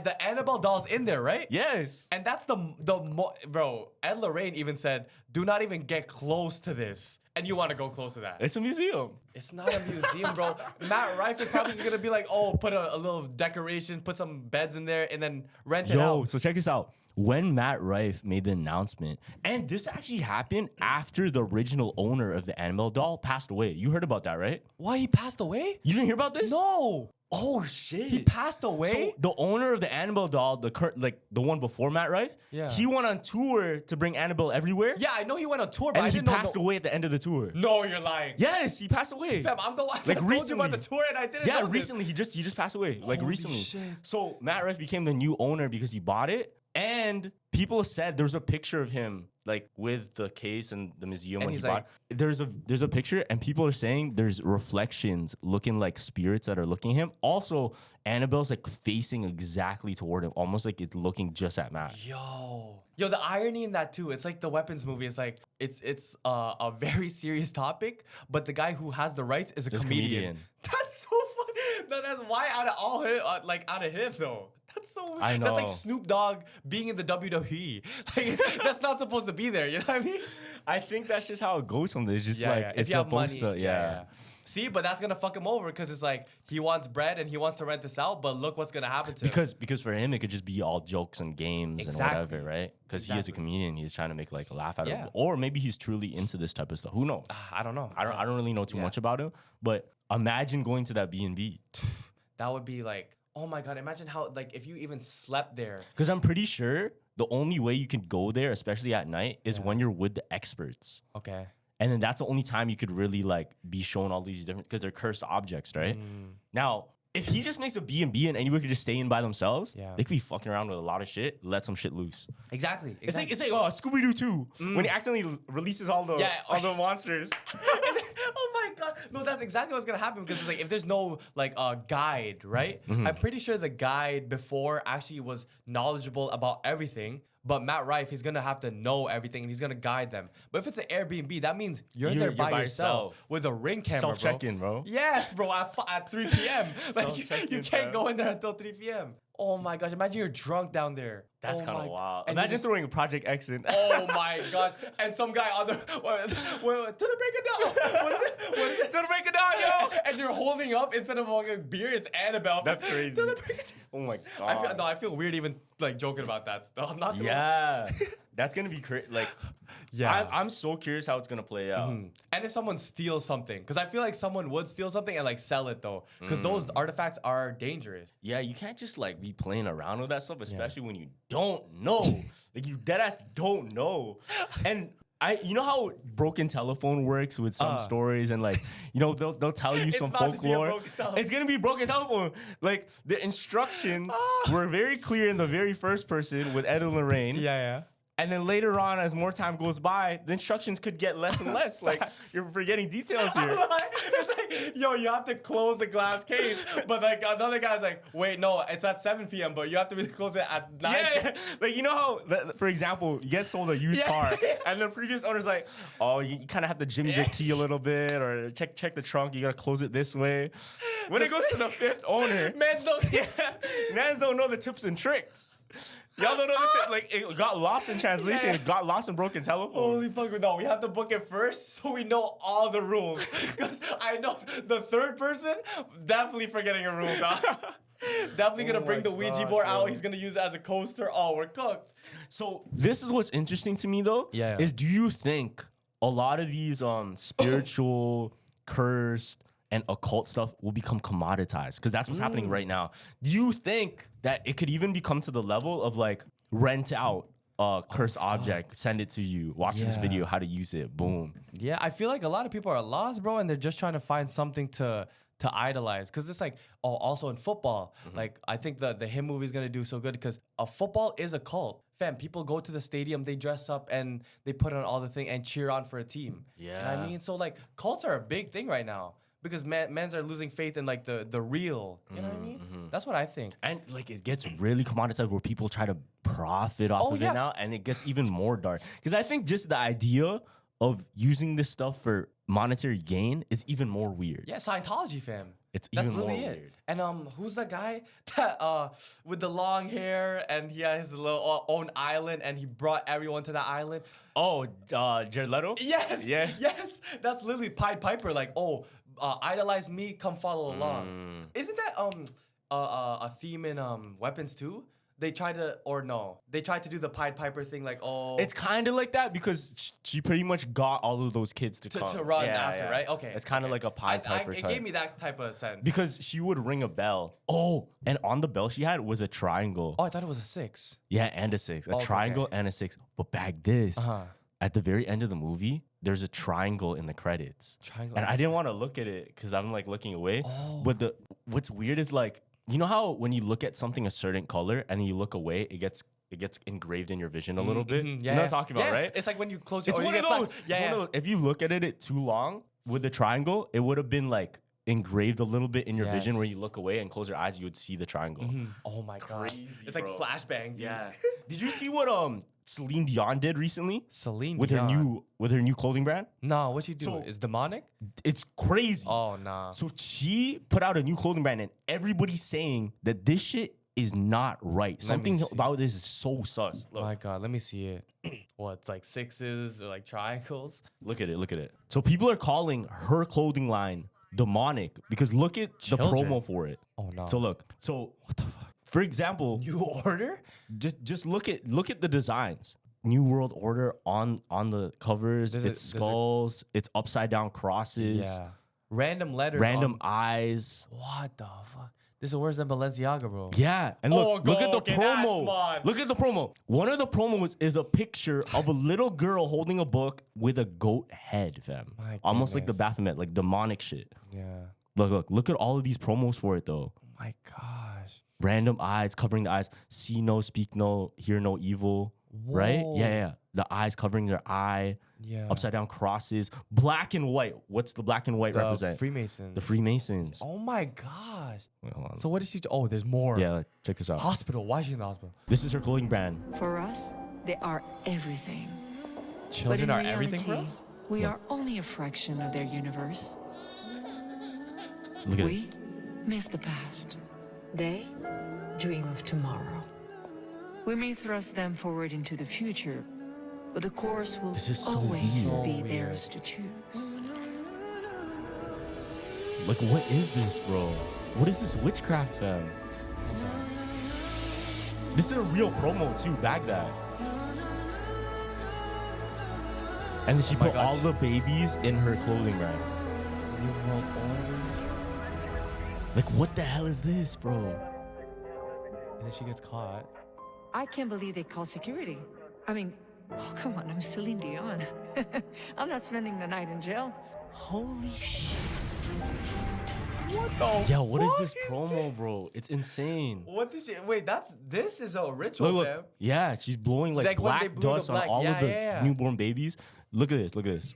The Annabelle doll's in there, right? Yes. And that's bro, Ed Lorraine even said, do not even get close to this. And you want to go close to that. It's a museum. It's not a museum, bro. Matt Rife is probably just going to be like, oh, put a little decoration, put some beds in there, and then rent it out. So check this out. When Matt Rife made the announcement, and this actually happened after the original owner of the Annabelle doll passed away. You heard about that, right? Why, he passed away? You didn't hear about this? No. Oh shit! He passed away. So the owner of the Annabelle doll, the one before Matt Rife, he went on tour to bring Annabelle everywhere. Yeah, I know he went on tour, but and I he didn't know. passed away at the end of the tour. No, you're lying. Yes, he passed away. Fam, I'm the one like that told you about the tour, and I didn't know. Yeah, recently he just passed away. Like Holy recently. shit. So Matt Rife became the new owner because he bought it, and people said there's a picture of him like with the case and the museum when he bought. There's a picture, and people are saying there's reflections looking like spirits that are looking at him. Also, Annabelle's like facing exactly toward him, almost like it's looking just at Matt. Yo, the irony in that too. It's like the Weapons movie. It's like it's a very serious topic, but the guy who has the rights is a comedian. That's so funny. That's why out of him though. That's so weird. I know. That's like Snoop Dogg being in the WWE. Like, that's not supposed to be there. You know what I mean? I think that's just how it goes sometimes. It's just like, If it's you have supposed money, to, yeah. See, but that's gonna fuck him over because it's like he wants bread and he wants to rent this out, but look what's gonna happen to him. Because for him, it could just be all jokes and games and whatever, right? Because he is a comedian, he's trying to make like a laugh out of it. Or maybe he's truly into this type of stuff. Who knows? I don't know. I don't really know too much about him. But imagine going to that B&B. That would be like, oh my God, imagine how, like, if you even slept there. Because I'm pretty sure the only way you can go there, especially at night, is when you're with the experts. Okay. And then that's the only time you could really like be shown all these different, because they're cursed objects, right? Now, if he just makes a B&B and anyone could just stay in by themselves, they could be fucking around with a lot of shit, let some shit loose. Exactly. It's like Scooby-Doo 2 when he accidentally releases all the monsters. Oh my God. No, that's exactly what's gonna happen because it's like if there's no like guide, right? I'm pretty sure the guide before actually was knowledgeable about everything. But Matt Rife, he's gonna have to know everything and he's gonna guide them. But if it's an Airbnb, that means you're there by yourself with a Ring camera, Self-check-in, bro. Yes, bro, at 3 p.m. Like you can't go in there until 3 p.m. Oh my gosh, imagine you're drunk down there. That's kind of wild. And Imagine throwing a Project X in. Oh my gosh. And some guy on the to the break of dawn. What is it? To the break of dawn, yo. And you're holding up instead of like a beer, it's Annabelle. That's crazy. To the break of dawn. Oh my God. I feel weird even like joking about that stuff. Not That's gonna be crazy. Like, yeah, I'm so curious how it's gonna play out. And if someone steals something, because I feel like someone would steal something and like sell it though, because those artifacts are dangerous. Yeah, you can't just like be playing around with that stuff, especially when you don't know. Like you deadass don't know. And you know how broken telephone works with some stories and like, you know, they'll tell you some folklore. It's gonna be broken telephone. Like the instructions were very clear in the very first person with Ed and Lorraine. Yeah. And then later on, as more time goes by, the instructions could get less and less. Like, you're forgetting details here. It's like, yo, you have to close the glass case. But like another guy's like, wait, no, it's at 7 p.m., but you have to close it at 9 Yeah. Like, you know how, for example, you get sold a used car, and the previous owner's like, oh, you kind of have to jimmy the key a little bit, or check the trunk, you got to close it this way. When it goes to the fifth owner, mans don't know the tips and tricks. Y'all don't know like it got lost in translation. It got lost in broken telephone. Holy fuck, no. We have to book it first so we know all the rules. Because I know the third person definitely forgetting a rule, dog. Definitely gonna bring the Ouija board out. He's gonna use it as a coaster. Oh, we're cooked. So this is what's interesting to me though. Is do you think a lot of these spiritual, cursed, and occult stuff will become commoditized? Because that's what's happening right now. Do you think that it could even become to the level of like rent out a cursed object, send it to you, watch this video, how to use it, boom. Yeah, I feel like a lot of people are lost, bro, and they're just trying to find something to idolize. Because it's like, also in football, like I think the him movie is gonna do so good because football is a cult. Fam, people go to the stadium, they dress up and they put on all the thing and cheer on for a team. Yeah. You know what I mean? So like cults are a big thing right now. Because mans are losing faith in like the real, you know what I mean? That's what I think. And like it gets really commoditized where people try to profit off of it now, and it gets even more dark. Because I think just the idea of using this stuff for monetary gain is even more weird. Yeah, Scientology, fam. It's even more weird. And who's the guy that with the long hair and he has his little own island and he brought everyone to that island? Oh, Jared Leto? Yes. Yeah. Yes. That's literally Pied Piper. Like, idolize me, come follow along. Isn't that a theme in Weapons 2? They tried to do the Pied Piper thing, like, it's kind of like that because she pretty much got all of those kids to come. To run after, right? Okay. It's kind of like a Pied Piper type. It gave me that type of sense. Because she would ring a bell. Oh, and on the bell she had was a triangle. Oh, I thought it was a 6. Yeah, and a 6. A triangle and a 6. But back this, at the very end of the movie, there's a triangle in the credits. And I didn't want to look at it because I'm like looking away. But what's weird is like, you know how when you look at something a certain color and then you look away, it gets engraved in your vision a little bit. Yeah, you know what I'm talking about, right? It's like when you close your eyes. It's one of those. Yeah. If you look at it too long with the triangle, it would have been like engraved a little bit in your vision where you look away and close your eyes, you would see the triangle. Oh my God. It's like flashbang, dude. Yeah. Did you see what Celine Dion did recently? Celine with Dion. With her new clothing brand? No, what she do? Is demonic? It's crazy. Oh nah. So she put out a new clothing brand and everybody's saying that this shit is not right. Something see. about this is so sus. Look. My God, let me see it. What, it's like sixes or like triangles? Look at it. So people are calling her clothing line demonic because look at the promo for it. Oh no. So look. So what the fuck? For example, You order? just look at the designs. New World Order on the covers. It's skulls. It's upside down crosses. Yeah. Random letters. Random eyes. What the fuck? This is worse than Balenciaga, bro. Yeah, and look at the promo. smart. Look at the promo. One of the promos is a picture of a little girl holding a book with a goat head, fam. My Almost like the goodness. Baphomet, like demonic shit. Yeah. Look at all of these promos for it though. Oh my gosh. Random eyes covering the eyes. See no, speak no, hear no evil. Right? Whoa. Yeah. The eyes covering their eye. Yeah. Upside down crosses. Black and white. What's the black and white The represent? Freemasons. The Freemasons. Oh my gosh. Wait, hold on. So what is she? Oh, there's more. Yeah, check this out. Hospital. Why is she in the hospital? This is her clothing brand. For us, they are everything. Children but are in everything for reality, us? we are only a fraction of their universe. Look at We it. miss the past. They dream of tomorrow. We may thrust them forward into the future, but the course will This is so always weird. be So weird. theirs to choose. Like, what is this, bro? What is this witchcraft, fam? This is a real promo, too. Bag that. And then she my put God. all the babies in her clothing brand. New World Order. Like, what the hell is this, bro? And then she gets caught. I can't believe they called security. I mean, oh, come on, I'm Celine Dion. I'm not spending the night in jail. Holy shit. What the Yeah, what is fuck this promo, bro? It's insane. What did she? Wait, this is a ritual, Look, fam. look. Yeah, she's blowing like Like when they black blew the dust on black- all yeah, of the yeah. newborn babies. Look at this.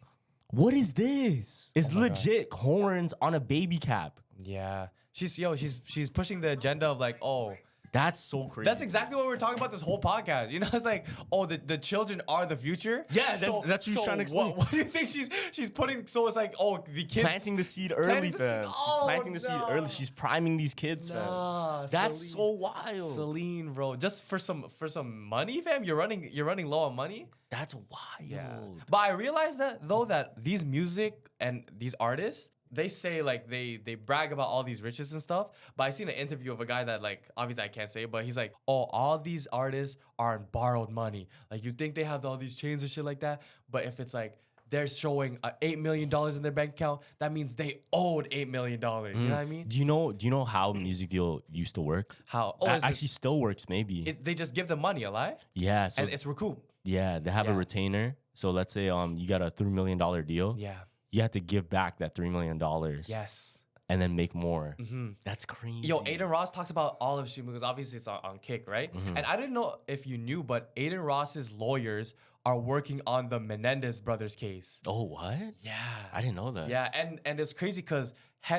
What is this? It's Oh my God. legit horns on a baby cap. Yeah. She's pushing the agenda of like, oh, That's so crazy. that's exactly what we were talking about this whole podcast. You know, it's like, oh, the children are the future. Yeah, that's what she's trying to explain. What do you think she's putting? So it's like, oh, the kids planting the seed early, the fam. seed- She's oh, planting the seed no. early. She's priming these kids, Nah, fam. That's Celine. so wild. Celine, bro, just for some money, fam. You're running low on money. That's wild. Yeah. But I realized that though that these music and these artists, they say like they brag about all these riches and stuff. But I seen an interview of a guy that like obviously I can't say, but he's like, oh, all these artists are on borrowed money. Like you think they have all these chains and shit like that, but if it's like they're showing $8 million in their bank account, that means they owed $8 million. You know what I mean? Do you know how music deal used to work? How? Oh, Actually, still works maybe. they just give them money, alive, Yeah. So and it's recouped. yeah, they have a Yeah. retainer. So let's say you got a $3 million deal. Yeah. You have to give back that $3 million. Yes. And then make more. That's crazy. Yo, Aiden Ross talks about all of shit because obviously it's on Kick, right? And I didn't know if you knew, but Aiden Ross's lawyers are working on the Menendez brothers case. Oh, what? Yeah. I didn't know that. Yeah, and it's crazy because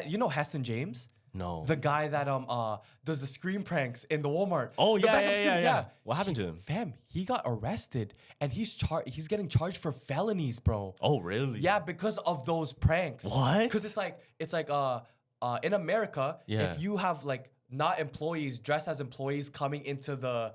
you know Heston James? No. The guy that does the scream pranks in the Walmart. Oh, The yeah, backup yeah, scream- yeah. What happened to him? Fam, he got arrested and he's getting charged for felonies, bro. Oh, really? Yeah, because of those pranks. What? Because it's like in America, Yeah. if you have like not employees dressed as employees coming into the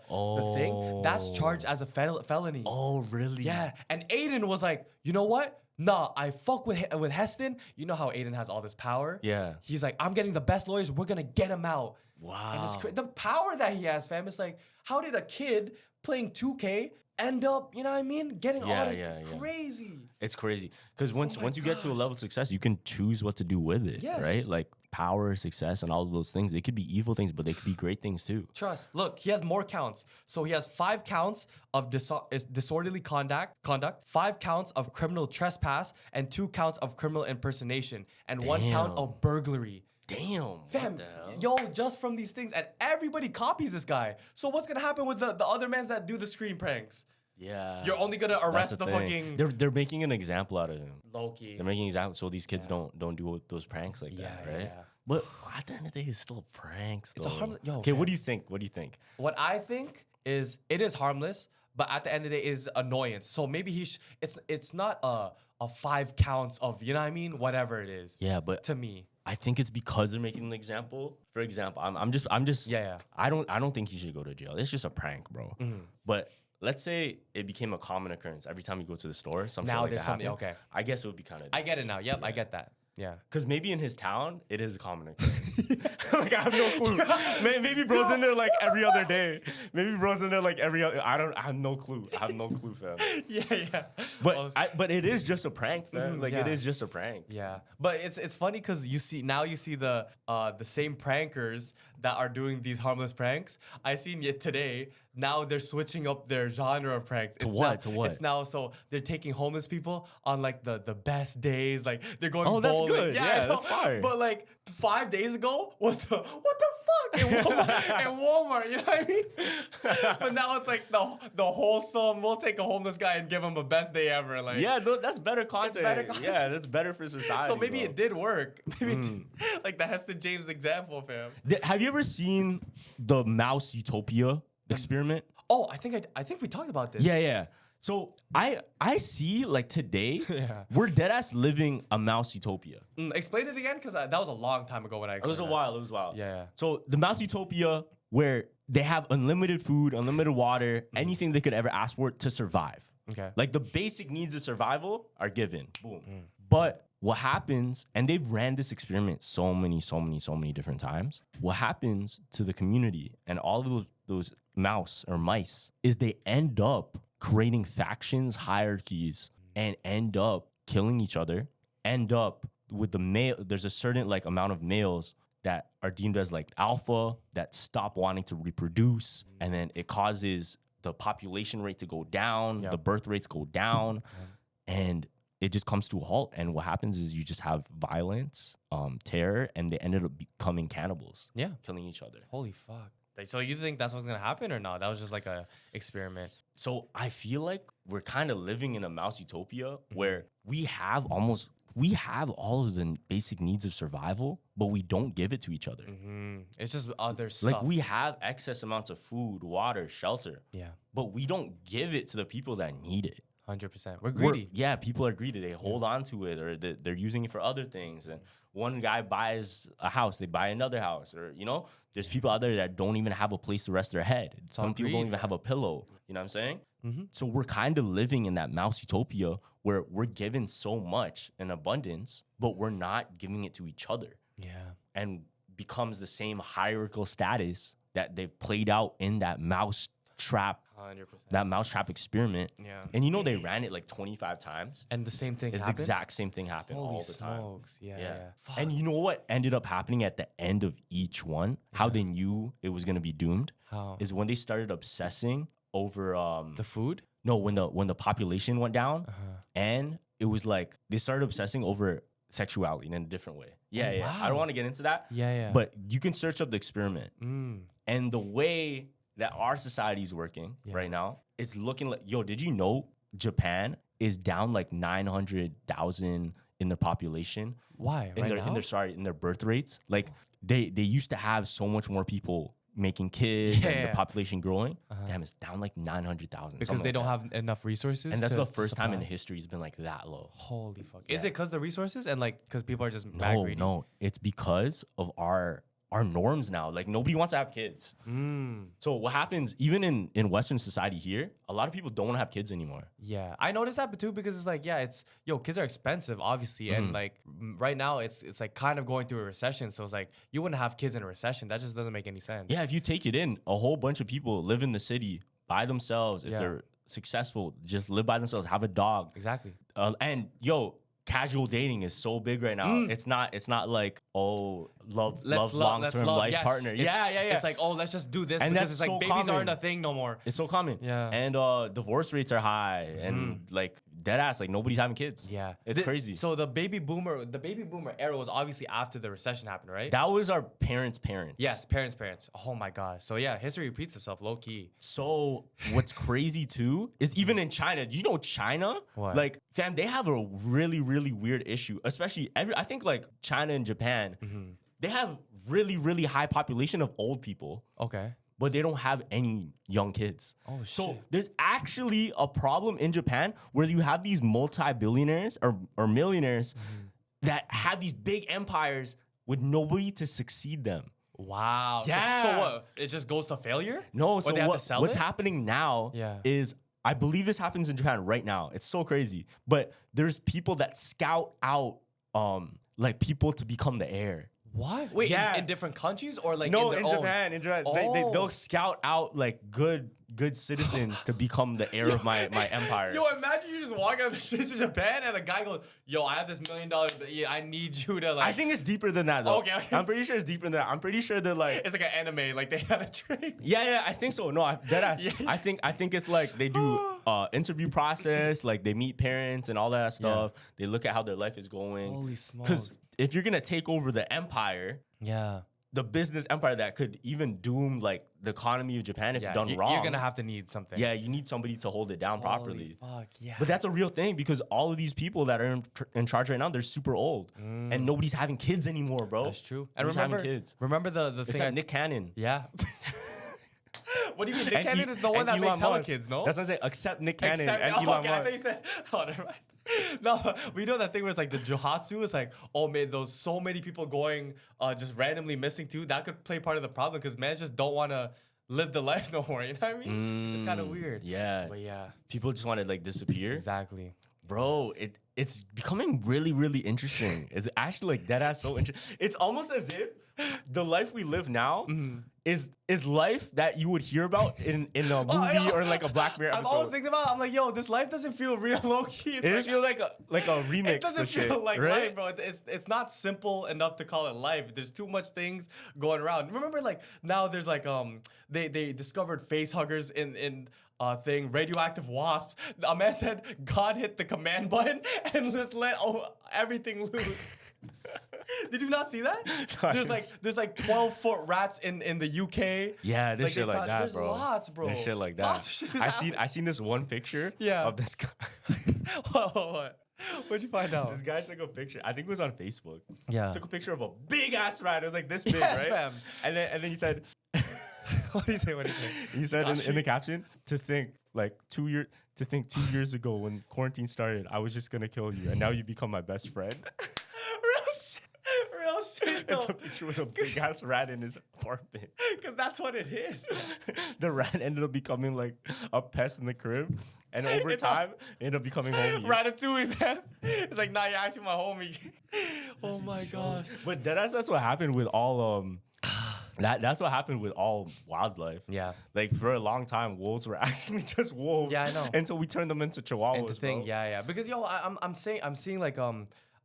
thing, that's charged as a felony. Oh, really? Yeah. And Aiden was like, you know what? Nah, I fuck with Heston. You know how Aiden has all this power? Yeah. He's like, I'm getting the best lawyers. We're gonna get him out. Wow. And it's the power that he has, fam. It's like, how did a kid playing 2K end up, you know what I mean? Getting all this crazy. It's crazy. Because once my you get to a gosh. level of success, you can choose what to do with it. Yes. Right? Like power, success, and all of those things. They could be evil things, but they could be great things too. Trust. Look, he has more counts. So he has 5 counts of disorderly conduct, 5 counts of criminal trespass, and 2 counts of criminal impersonation, and 1 count Damn. of burglary. Damn. Fam, what the hell? yo, just from these things, and everybody copies this guy. So what's gonna happen with the other mans that do the screen pranks? Yeah. You're only gonna arrest the thing. fucking They're making an example out of him. Loki. They're making an example so these kids don't do those pranks like that, Yeah, right? yeah. But at the end of the day, it's still pranks. It's a though. harmless- yo, Okay, fam. what do you think? What do you think? What I think is it is harmless, but at the end of the day, is annoyance. So maybe it's not a 5 counts of, you know what I mean, whatever it is. Yeah, but To me, I think it's because they're making an example. For example, I'm just I don't think he should go to jail. It's just a prank, bro. But let's say it became a common occurrence every time you go to the store. Something Now like there's that something. happened. Okay, I guess it would be kind of. I get it now. Yep, I get that. Yeah. Because maybe in his town, it is a common occurrence. Like, I have no clue. Maybe bro's in there like every other day. Maybe bro's in there like every other. I have no clue. I have no clue, fam. Yeah. But it is just a prank, fam. Like, yeah. it is just a prank. Yeah, but it's funny because you see the same prankers that are doing these harmless pranks. I seen it today. Now they're switching up their genre of pranks. To what? It's now so they're taking homeless people on like the best days. Like they're going. Oh, that's bowling. good. Yeah, that's fire. But like 5 days ago was what the fuck in Walmart, you know what I mean? But now it's like the wholesome. We'll take a homeless guy and give him a best day ever. Like That's better content. Yeah, that's better for society. so maybe bro. it did work. Maybe it did. Like the Heston James example, fam. Have you ever seen the Mouse Utopia experiment? Oh, I think we talked about this. Yeah. So I see like today, we're dead ass living a Mouse Utopia. Explain it again, because that was a long time ago when I. It was a while. It was a while. Yeah. So the Mouse Utopia, where they have unlimited food, unlimited water, anything they could ever ask for to survive. Okay. Like the basic needs of survival are given. Boom. But what happens, and they've ran this experiment so many different times. What happens to the community and all of those mouse or mice is they end up creating factions, hierarchies, and end up killing each other. End up with the male. There's a certain like amount of males that are deemed as like alpha that stop wanting to reproduce, and then it causes the population rate to go down, the birth rates go down, and it just comes to a halt. And what happens is you just have violence, terror, and they ended up becoming cannibals. Yeah. Killing each other. Holy fuck. So you think that's what's gonna happen or not? That was just like a experiment. So I feel like we're kind of living in a Mouse Utopia where we have all of the basic needs of survival, but we don't give it to each other. It's just other stuff. Like we have excess amounts of food, water, shelter. Yeah. But we don't give it to the people that need it. 100%. We're greedy. People are greedy. They hold on to it, or they're using it for other things. And one guy buys a house, they buy another house, or there's people out there that don't even have a place to rest their head. Some people don't even have a pillow. You know what I'm saying? So we're kind of living in that Mouse Utopia where we're given so much in abundance, but we're not giving it to each other. Yeah. And becomes the same hierarchical status that they've played out in that mouse trap. 100%. That mousetrap experiment. Yeah. And they ran it like 25 times. And the same thing The happened? exact same thing happened Holy all the time. smokes. Yeah. Fuck. And you know what ended up happening at the end of each one? How they knew it was going to be doomed? How? Is when they started obsessing over The food? no, when the population went down, and it was like they started obsessing over sexuality in a different way. Yeah. Wow. I don't want to get into that. Yeah. But you can search up the experiment. And the way that our society is working right now, it's looking like, did you know Japan is down like 900,000 in their population? Why? In their birth rates. Like they used to have so much more people making kids and the population growing. Damn, it's down like 900,000. Because they don't have enough resources. And that's to the first time in supply. history it's been like that low. Holy fuck. Is it because the resources and like because people are just mad greedy? No, it's because of our norms now. Like nobody wants to have kids. So what happens even in Western society here, a lot of people don't want to have kids anymore. Yeah, I noticed that too because it's like, kids are expensive, obviously, and like right now it's like kind of going through a recession. So it's like you wouldn't have kids in a recession. That just doesn't make any sense. Yeah, if you take it in, a whole bunch of people live in the city by themselves. If they're successful, just live by themselves, have a dog. Exactly. And casual dating is so big right now. It's not like love long-term life partner. Yeah. It's like let's just do this, and because that's it's like so babies common. aren't a thing no more. It's so common. Yeah. And divorce rates are high, and like dead ass, like nobody's having kids. Yeah, it's crazy. So the baby boomer era was obviously after the recession happened, right? That was our parents' parents. Yes, parents. Oh my god. So yeah, history repeats itself, low key. So what's crazy too is even in China. Do you know China? What? Like, fam, they have a really, really weird issue. Especially I think like China and Japan, they have really, really high population of old people. Okay. But they don't have any young kids. Oh, shit. So there's actually a problem in Japan where you have these multi-billionaires or millionaires that have these big empires with nobody to succeed them. Wow. Yeah. So what? It just goes to failure? No, Or so they have to sell what's it? happening now Yeah. is, I believe this happens in Japan right now. It's so crazy. But there's people that scout out like people to become the heir. What? Wait, Yeah. in different countries or like No, in their in own? Japan. Oh. They'll scout out like good citizens to become the heir of my empire. Yo, imagine you just walking on the streets of Japan and a guy goes, yo, I have this $1 million, but yeah, I need you to like. I think it's deeper than that though. Okay. I'm pretty sure it's deeper than that. I'm pretty sure they're like, it's like an anime, like they had a trade. yeah, I think so. No, deadass. Yeah. I think it's like they do interview process, like they meet parents and all that stuff. They look at how their life is going. Holy smokes. Because if you're gonna take over the empire, Yeah. the business empire that could even doom like the economy of Japan if done wrong. You're gonna have to need something. Yeah, you need somebody to hold it down properly. Fuck, yeah. But that's a real thing because all of these people that are in charge right now, they're super old, and nobody's having kids anymore, bro. That's true. And Nobody's remember, having kids. remember the It's thing. like Nick Cannon. Yeah. What do you mean? Nick And Cannon E- is the one and that makes Elon hella Musk. kids, no? That's what I'm saying. Except Nick Cannon Except, and oh, Elon okay, I thought Musk. you said, oh, never mind. No, we know that thing where it's like the Johatsu is like, oh man, those so many people going just randomly missing too. That could play part of the problem because men just don't want to live the life no more. You know what I mean? It's kind of weird. Yeah. But yeah, People just want to like disappear. exactly. Bro, it's becoming really, really interesting. It's actually like dead ass so interesting. It's almost as if the life we live now is life that you would hear about in a movie or like a Black Mirror I'm episode. always thinking about. I'm like, yo, this life doesn't feel real low key. It just feels like a remix. It doesn't of feel shit, like right? life, bro. It's not simple enough to call it life. There's too much things going around. Remember, like now there's like they discovered face huggers in thing, radioactive wasps. A man said God hit the command button and just let everything loose. Did you not see that? There's like 12-foot rats in the UK. Yeah, there's shit they like found- that, there's bro. lots, bro. There's shit like that. Lots of shit is I seen this one picture Yeah. of this guy. what? What'd you find out? This guy took a picture. I think it was on Facebook. Yeah. Took a picture of a big ass rat. It was like this big, Yes, right? fam. And then he said, What do you say? What do you say? he said in the caption, to think 2 years ago when quarantine started, I was just gonna kill you, and now you become my best friend. Real shit. It's a picture with a big ass rat in his apartment. Because that's what it is. The rat ended up becoming like a pest in the crib, and over time, it ended up becoming homies. Ratatouille, man. It's like, nah, you're actually my homie. Oh my gosh. But that's what happened with all that's what happened with all wildlife. Yeah. Like for a long time, wolves were actually just wolves. Yeah, I know. Until we turned them into chihuahuas. And the thing, bro. yeah. Because yo, I'm seeing like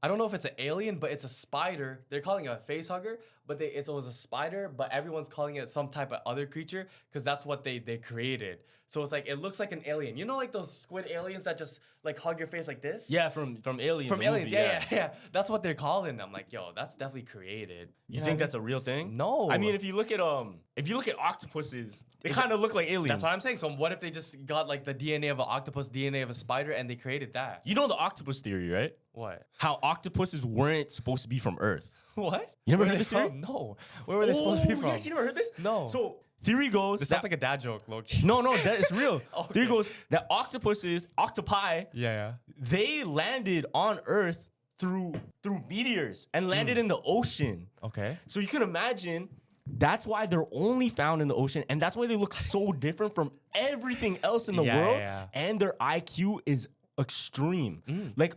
I don't know if it's an alien, but it's a spider. They're calling it a face hugger, but it was a spider, but everyone's calling it some type of other creature because that's what they created. So it's like it looks like an alien. You know, like those squid aliens that just like hug your face like this? Yeah, from Alien. From the aliens, movie, yeah. That's what they're calling. I'm like, yo, that's definitely created. You know think what I that's a real thing? No. I mean, if you look at octopuses, they kind of look like aliens. That's what I'm saying. So what if they just got like the DNA of an octopus, DNA of a spider, and they created that? You know the octopus theory, right? What? How octopuses weren't supposed to be from Earth. What? You never Where heard are this they theory? from? No. Where were they supposed to be from? You never heard this? No. So theory goes. This sounds like a dad joke, Loki. No, that is real. Okay. Theory goes that octopi, Yeah. they landed on Earth through meteors and landed in the ocean. Okay. So you can imagine that's why they're only found in the ocean, and that's why they look so different from everything else in the world. Yeah. And their IQ is extreme. Like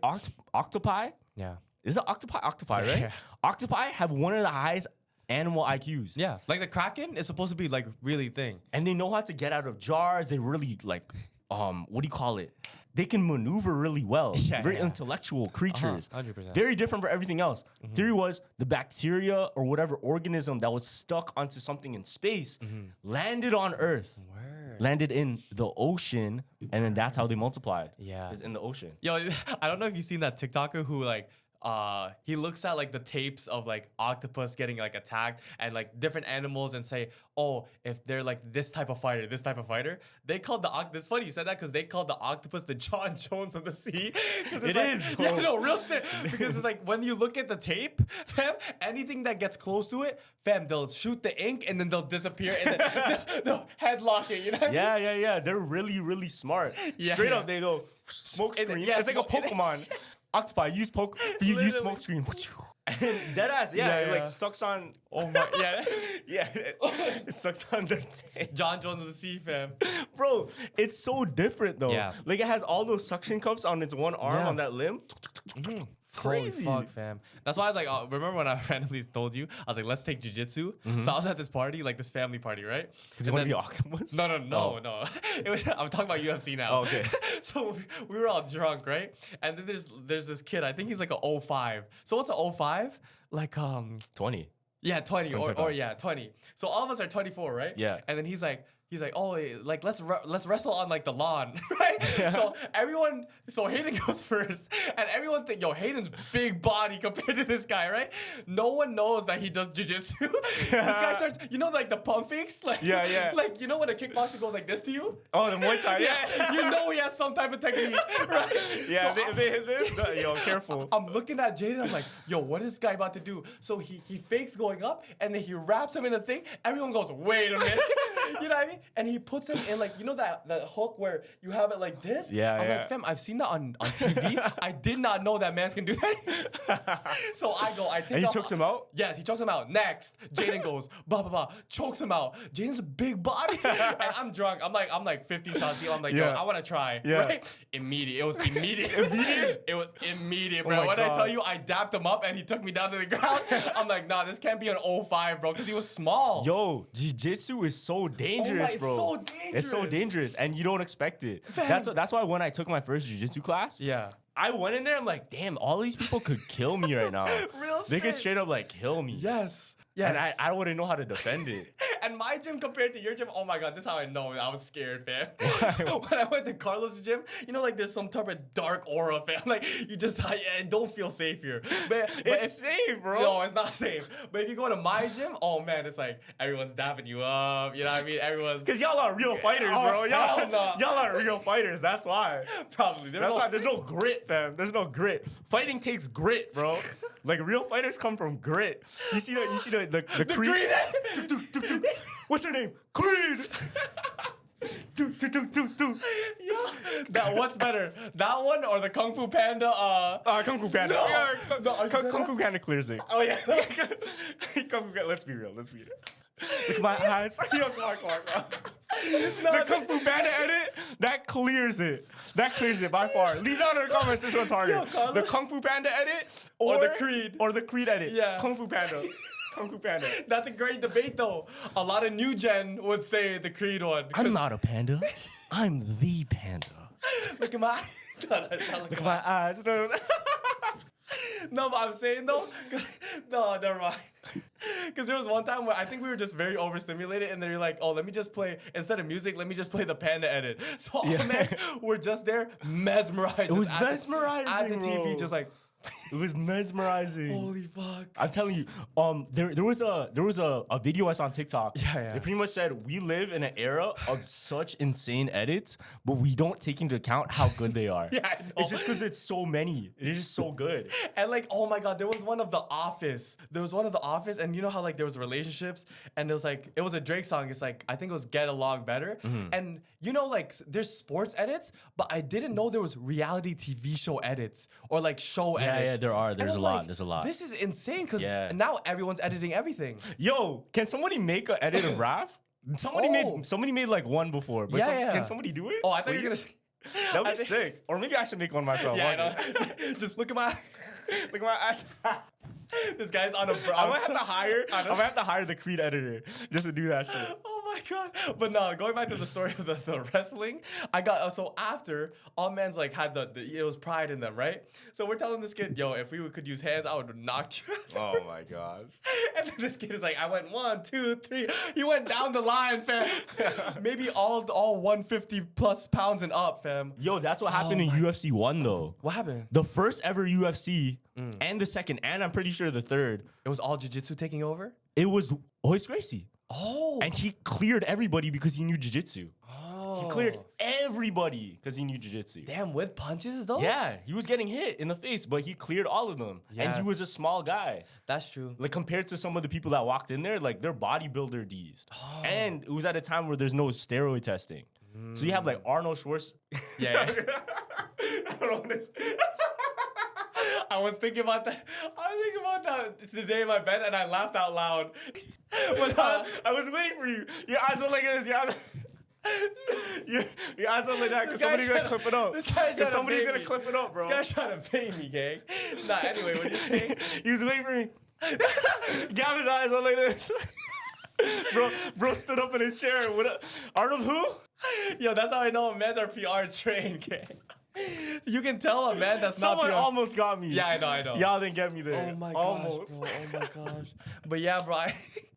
octopi. Yeah. Is it octopi? Octopi, right? Yeah. Octopi have one of the highest animal IQs. Yeah. Like the Kraken is supposed to be like really thing. And they know how to get out of jars. They really like, what do you call it? They can maneuver really well. Yeah, Very yeah. intellectual creatures. 100%. Very different for everything else. Theory was the bacteria or whatever organism that was stuck onto something in space landed on Earth. Word. Landed in the ocean, and then that's how they multiplied. Yeah. Is in the ocean. Yo, I don't know if you've seen that TikToker who like he looks at like the tapes of like octopus getting like attacked and like different animals and say, oh, if they're like this type of fighter, they called it's funny you said that because they called the octopus the John Jones of the sea. It is, Yeah, bro. no, real shit. Because it's like when you look at the tape, fam, anything that gets close to it, fam, they'll shoot the ink and then they'll disappear and then they'll headlock it. You know what I mean? Yeah. They're really, really smart. Yeah, Straight yeah. up, they go smoke And then- screen. yeah, it's like a smoke- Pokemon. Octopi, use Literally. smoke screen. Deadass, it like sucks on. Oh my, yeah. Yeah, it sucks on the thing. John Jones of the Sea, fam. Bro, it's so different though. Yeah. Like it has all those suction cups on its one arm on that limb. Crazy. Holy fuck, fam. That's why I was like, remember when I randomly told you, I was like, let's take jiu-jitsu. So I was at this party, like this family party, right? Because you want to be Octopus? No. It was, I'm talking about UFC now. Oh, okay. So we were all drunk, right? And then there's this kid, I think he's like a 05. So what's a 05? Like 20. Yeah, 20 or yeah, 20. So all of us are 24, right? Yeah. And then he's like, oh, like let's wrestle on like the lawn, right? Yeah. So Hayden goes first, and everyone think, yo, Hayden's big body compared to this guy, right? No one knows that he does jiu-jitsu. This guy starts, like the pump fakes, like like when a kickboxer goes like this to you. Oh, the Muay Thai. Yeah, he has some type of technique, right? Yeah, So they hit this. Yo, careful. I'm looking at Jaden. I'm like, yo, what is this guy about to do? So he fakes going up, and then he wraps him in a thing. Everyone goes, wait a minute. You know what I mean? And he puts him in like, that hook where you have it like this? I'm like, fam, I've seen that on TV. I did not know that man can do that. So I take And he chokes him out? Yes, he chokes him out. Next, Jaden goes, blah, blah, blah, chokes him out. Jaden's a big body. And I'm drunk. I'm like 50 shots deep. I'm like, yo, I want to try. Yeah. Right? Immediate. It was immediate. It was immediate, bro. Oh my When I tell gosh. you, I dapped him up and he took me down to the ground. I'm like, nah, this can't be an 05, bro, because he was small. Yo, jiu-jitsu is so dangerous, it's bro. so dangerous. It's so dangerous, and you don't expect it. Fam. That's why when I took my first jiu-jitsu class, I went in there, I'm like, damn, all these people could kill me right now. Real They could shit. straight up like kill me. Yes. And I wouldn't know how to defend it. And my gym compared to your gym, oh my God, this is how I know I was scared, fam. When I went to Carlos' gym, like there's some type of dark aura, fam. Like you just don't feel safe here. But It's safe, bro. No, it's not safe. But if you go to my gym, oh man, it's like everyone's dapping you up. You know what I mean? Everyone's Because y'all are real fighters, bro. Y'all are real fighters. That's why. probably. That's why there's no grit, fam. There's no grit. Fighting takes grit, bro. Like real fighters come from grit. You see the Creed. What's her name? Creed. That what's better, that one or the Kung Fu Panda? Kung Fu Panda. No. Kung Fu Panda clears it. Oh yeah. Kung Fu, let's be real. Look at my eyes. Yo, come on. The Kung Fu Panda edit, that clears it by far. Leave down in the comments which one's harder. The Kung Fu Panda edit Or the Creed. Or the Creed edit. Yeah. Kung Fu Panda. Kung Fu Panda. That's a great debate though. A lot of new gen would say the Creed one. I'm not a panda. I'm the panda. Look at my no, that's not Look at my eyes. No. No, but I'm saying though, no, never mind. Because there was one time where I think we were just very overstimulated, and then you're like, oh, let me just play, instead of music, let me just play the Panda edit. So all men were just there mesmerized. It was just mesmerizing, at the TV, bro. just like, It was mesmerizing. holy fuck. I'm telling you, there was a video I saw on TikTok. Yeah. It pretty much said we live in an era of such insane edits, but we don't take into account how good they are. Yeah, I know. It's just because it's so many. It is just so good. And like, oh my God, there was one of The Office. And you know how like there was relationships, and it was a Drake song. It's like, I think it was Get Along Better. And you know, like there's sports edits, but I didn't know there was reality TV show edits or like show edits. Yeah, there are. And There's I'm a lot. like, There's a lot. This is insane because Yeah. now everyone's editing everything. Yo, can somebody make an edit of Raph? Somebody made like one before. But Yeah. Can somebody do it? Oh, I thought you were Please? gonna. That would be sick. Or maybe I should make one myself. Yeah, I Fuck know. Just look at my. Look at my eyes. This guy's on a. I'm gonna have to hire the Creed editor just to do that shit. Oh my God. But no, going back to the story of the wrestling, I got, so after, all men's like had it was pride in them, right? So we're telling this kid, yo, if we could use hands, I would knock you out. Oh my gosh. And then this kid is like, I went 1, 2, 3. He went down the line, fam. Maybe all 150 plus pounds and up, fam. Yo, that's what happened in UFC 1 though. What happened? The first ever UFC and the second, and I'm pretty sure the third, It was all jiu-jitsu taking over? it was Royce Gracie. Oh. And he cleared everybody because he knew jiu-jitsu. Oh. He cleared everybody because he knew jiu-jitsu. Damn, with punches though? Yeah, he was getting hit in the face, but he cleared all of them. Yeah. And he was a small guy. That's true. Like compared to some of the people that walked in there, like they're bodybuilder D's. Oh. And it was at a time where there's no steroid testing. So you have like Arnold Schwarzenegger. Yeah. I was thinking about that. out today in my bed and I laughed out loud. But I was waiting for you. Your eyes are like this. Your eyes are like that because somebody's gonna clip it up. This guy's trying somebody's to gonna clip it up, bro. This guy's trying to pay me, gang. Nah, anyway, what are you saying? He was waiting for me. Gavin's eyes are like this. Bro stood up in his chair. What up? Arnold who? Yo, that's how I know a man's are PR trained, gang. You can tell a man that's Someone not PR. almost got me. Yeah, I know. Y'all didn't get me there. Oh my almost. gosh, bro. Oh my gosh. But yeah, bro,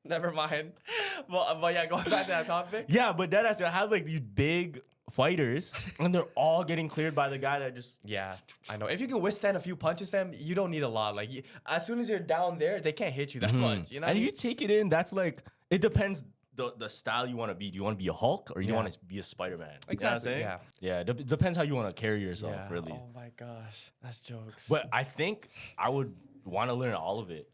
never mind. But yeah, going back to that topic. Yeah, but that I have like these big fighters, and they're all getting cleared by the guy that just. Yeah, I know. If you can withstand a few punches, fam, you don't need a lot. Like, as soon as you're down there, they can't hit you that much. You know. And if you take it in, that's like it depends. The style you want to be. Do you want to be a Hulk or do you want to be a Spider-Man? Exactly. You know what I'm saying? Yeah. It depends how you want to carry yourself, really. Oh my gosh, that's jokes. But I think I would want to learn all of it.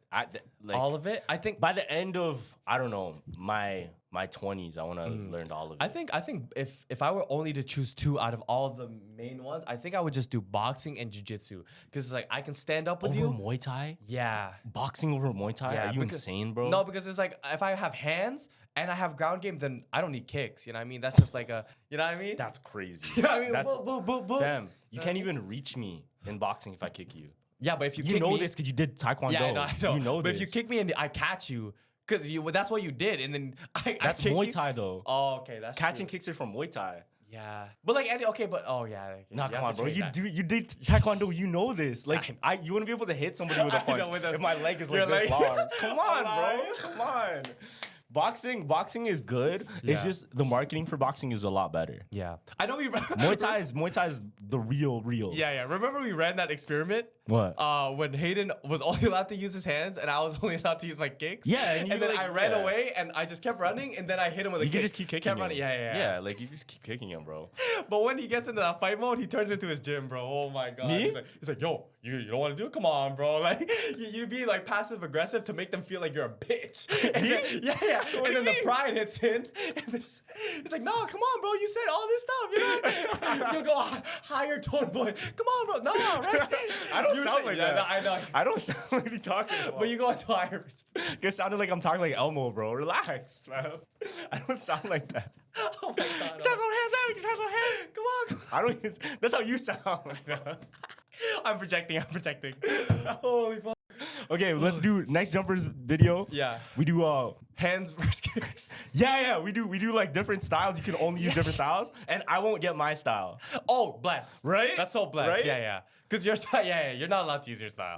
All of it? I think by the end of I don't know my 20s, I want to learn all of it. I think if I were only to choose two out of all the main ones, I think I would just do boxing and jiu-jitsu because like I can stand up with over you. Muay Thai? Yeah. Boxing over Muay Thai? Yeah, Are you insane, bro? No, because it's like if I have hands and I have ground game, then I don't need kicks. You know what I mean? That's just like you know what I mean? That's crazy. You know what I mean? That's, boom. Fam, you can't even reach me in boxing if I kick you. Yeah, but if you You kick know me, this because you did Taekwondo. Yeah, I know. You know but this. if you kick me and I catch you, because that's what you did, and then That's kick Muay you. Thai, though. Oh, okay, that's Catching true. kicks are from Muay Thai. Yeah, but like okay, but yeah. Okay, Nah, you come have on, to bro. change that. You did Taekwondo. You know this. Like, you wouldn't be able to hit somebody with a I know, punch with a- if my leg is your like this leg- long. Come on, Alive. bro. Come on. Boxing is good. Yeah. It's just the marketing for boxing is a lot better. Yeah, I know we. Muay Thai is the real. Yeah. Remember we ran that experiment? What? When Hayden was only allowed to use his hands and I was only allowed to use my kicks. Yeah, and you then like- I ran yeah. away and I just kept running and then I hit him with a You kick. can just keep kicking Kept him. running. Yeah. Yeah, like you just keep kicking him, bro. But when he gets into that fight mode, he turns into his gym, bro. Oh my god. Me? He's like, yo, you don't want to do it? Come on, bro. Like you be like passive aggressive to make them feel like you're a bitch. And then, yeah. What And do then you the pride hits in. And he's like, no, come on, bro. You said all this stuff. You know, you go higher tone boy. Come on, bro. No, right? I don't You sound say- like yeah, that. no, I know. I don't sound like you talking about. But you go into higher. It sounded like I'm talking like Elmo, bro. Relax, bro. I don't sound like that. Oh my god. Try some hands. Come on. I don't. That's how you sound. I'm projecting. Holy fuck. Okay, let's do next jumpers video. Yeah. We do Hands versus kicks. yeah, we do like different styles. You can only use different styles, and I won't get my style. Oh, bless. Right? That's so blessed. Right? Yeah. Because your style, you're not allowed to use your style.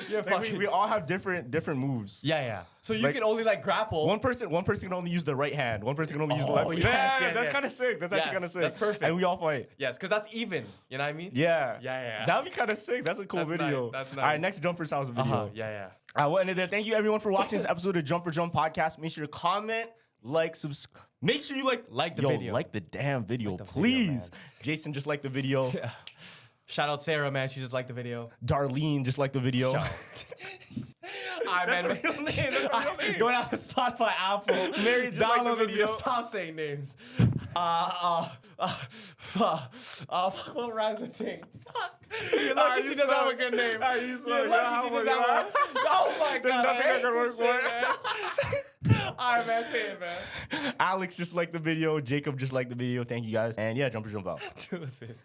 You're Like, fucking. we all have different moves. Yeah. So you Like, can only like grapple. One person can only use the right hand. One person can only use the left. Oh, hand. yes, That's yes. kind of sick. That's actually Yes, kind of sick. that's perfect. And we all fight. Yes, because that's even. You know what I mean? Yeah. Yeah. That'd be kind of sick. That's a cool That's video. nice, that's All right, nice. next Jumper Styles video. Yeah. Well, and there. Thank you everyone for watching this episode of Jumper Jump podcast. Make sure to comment, like, subscribe. Make sure you like the yo, video. like the damn video, the video, please. man. Jason, just like the video. Yeah. Shout out Sarah, man. She just liked the video. Darlene, just like the video. Shout out. That's her real name. That's her real name. Going out to Spotify, Apple. Mary, just like the download this video. video. Stop saying names. What rhymes with thing? Fuck. You're lucky she doesn't have a good name. You're lucky she doesn't have a. Oh my god. nothing I can work for. Alright, man. Say it, man. Alex, just like the video. Jacob, just like the video. Thank you guys. And yeah, Jumper Jump out. Do it.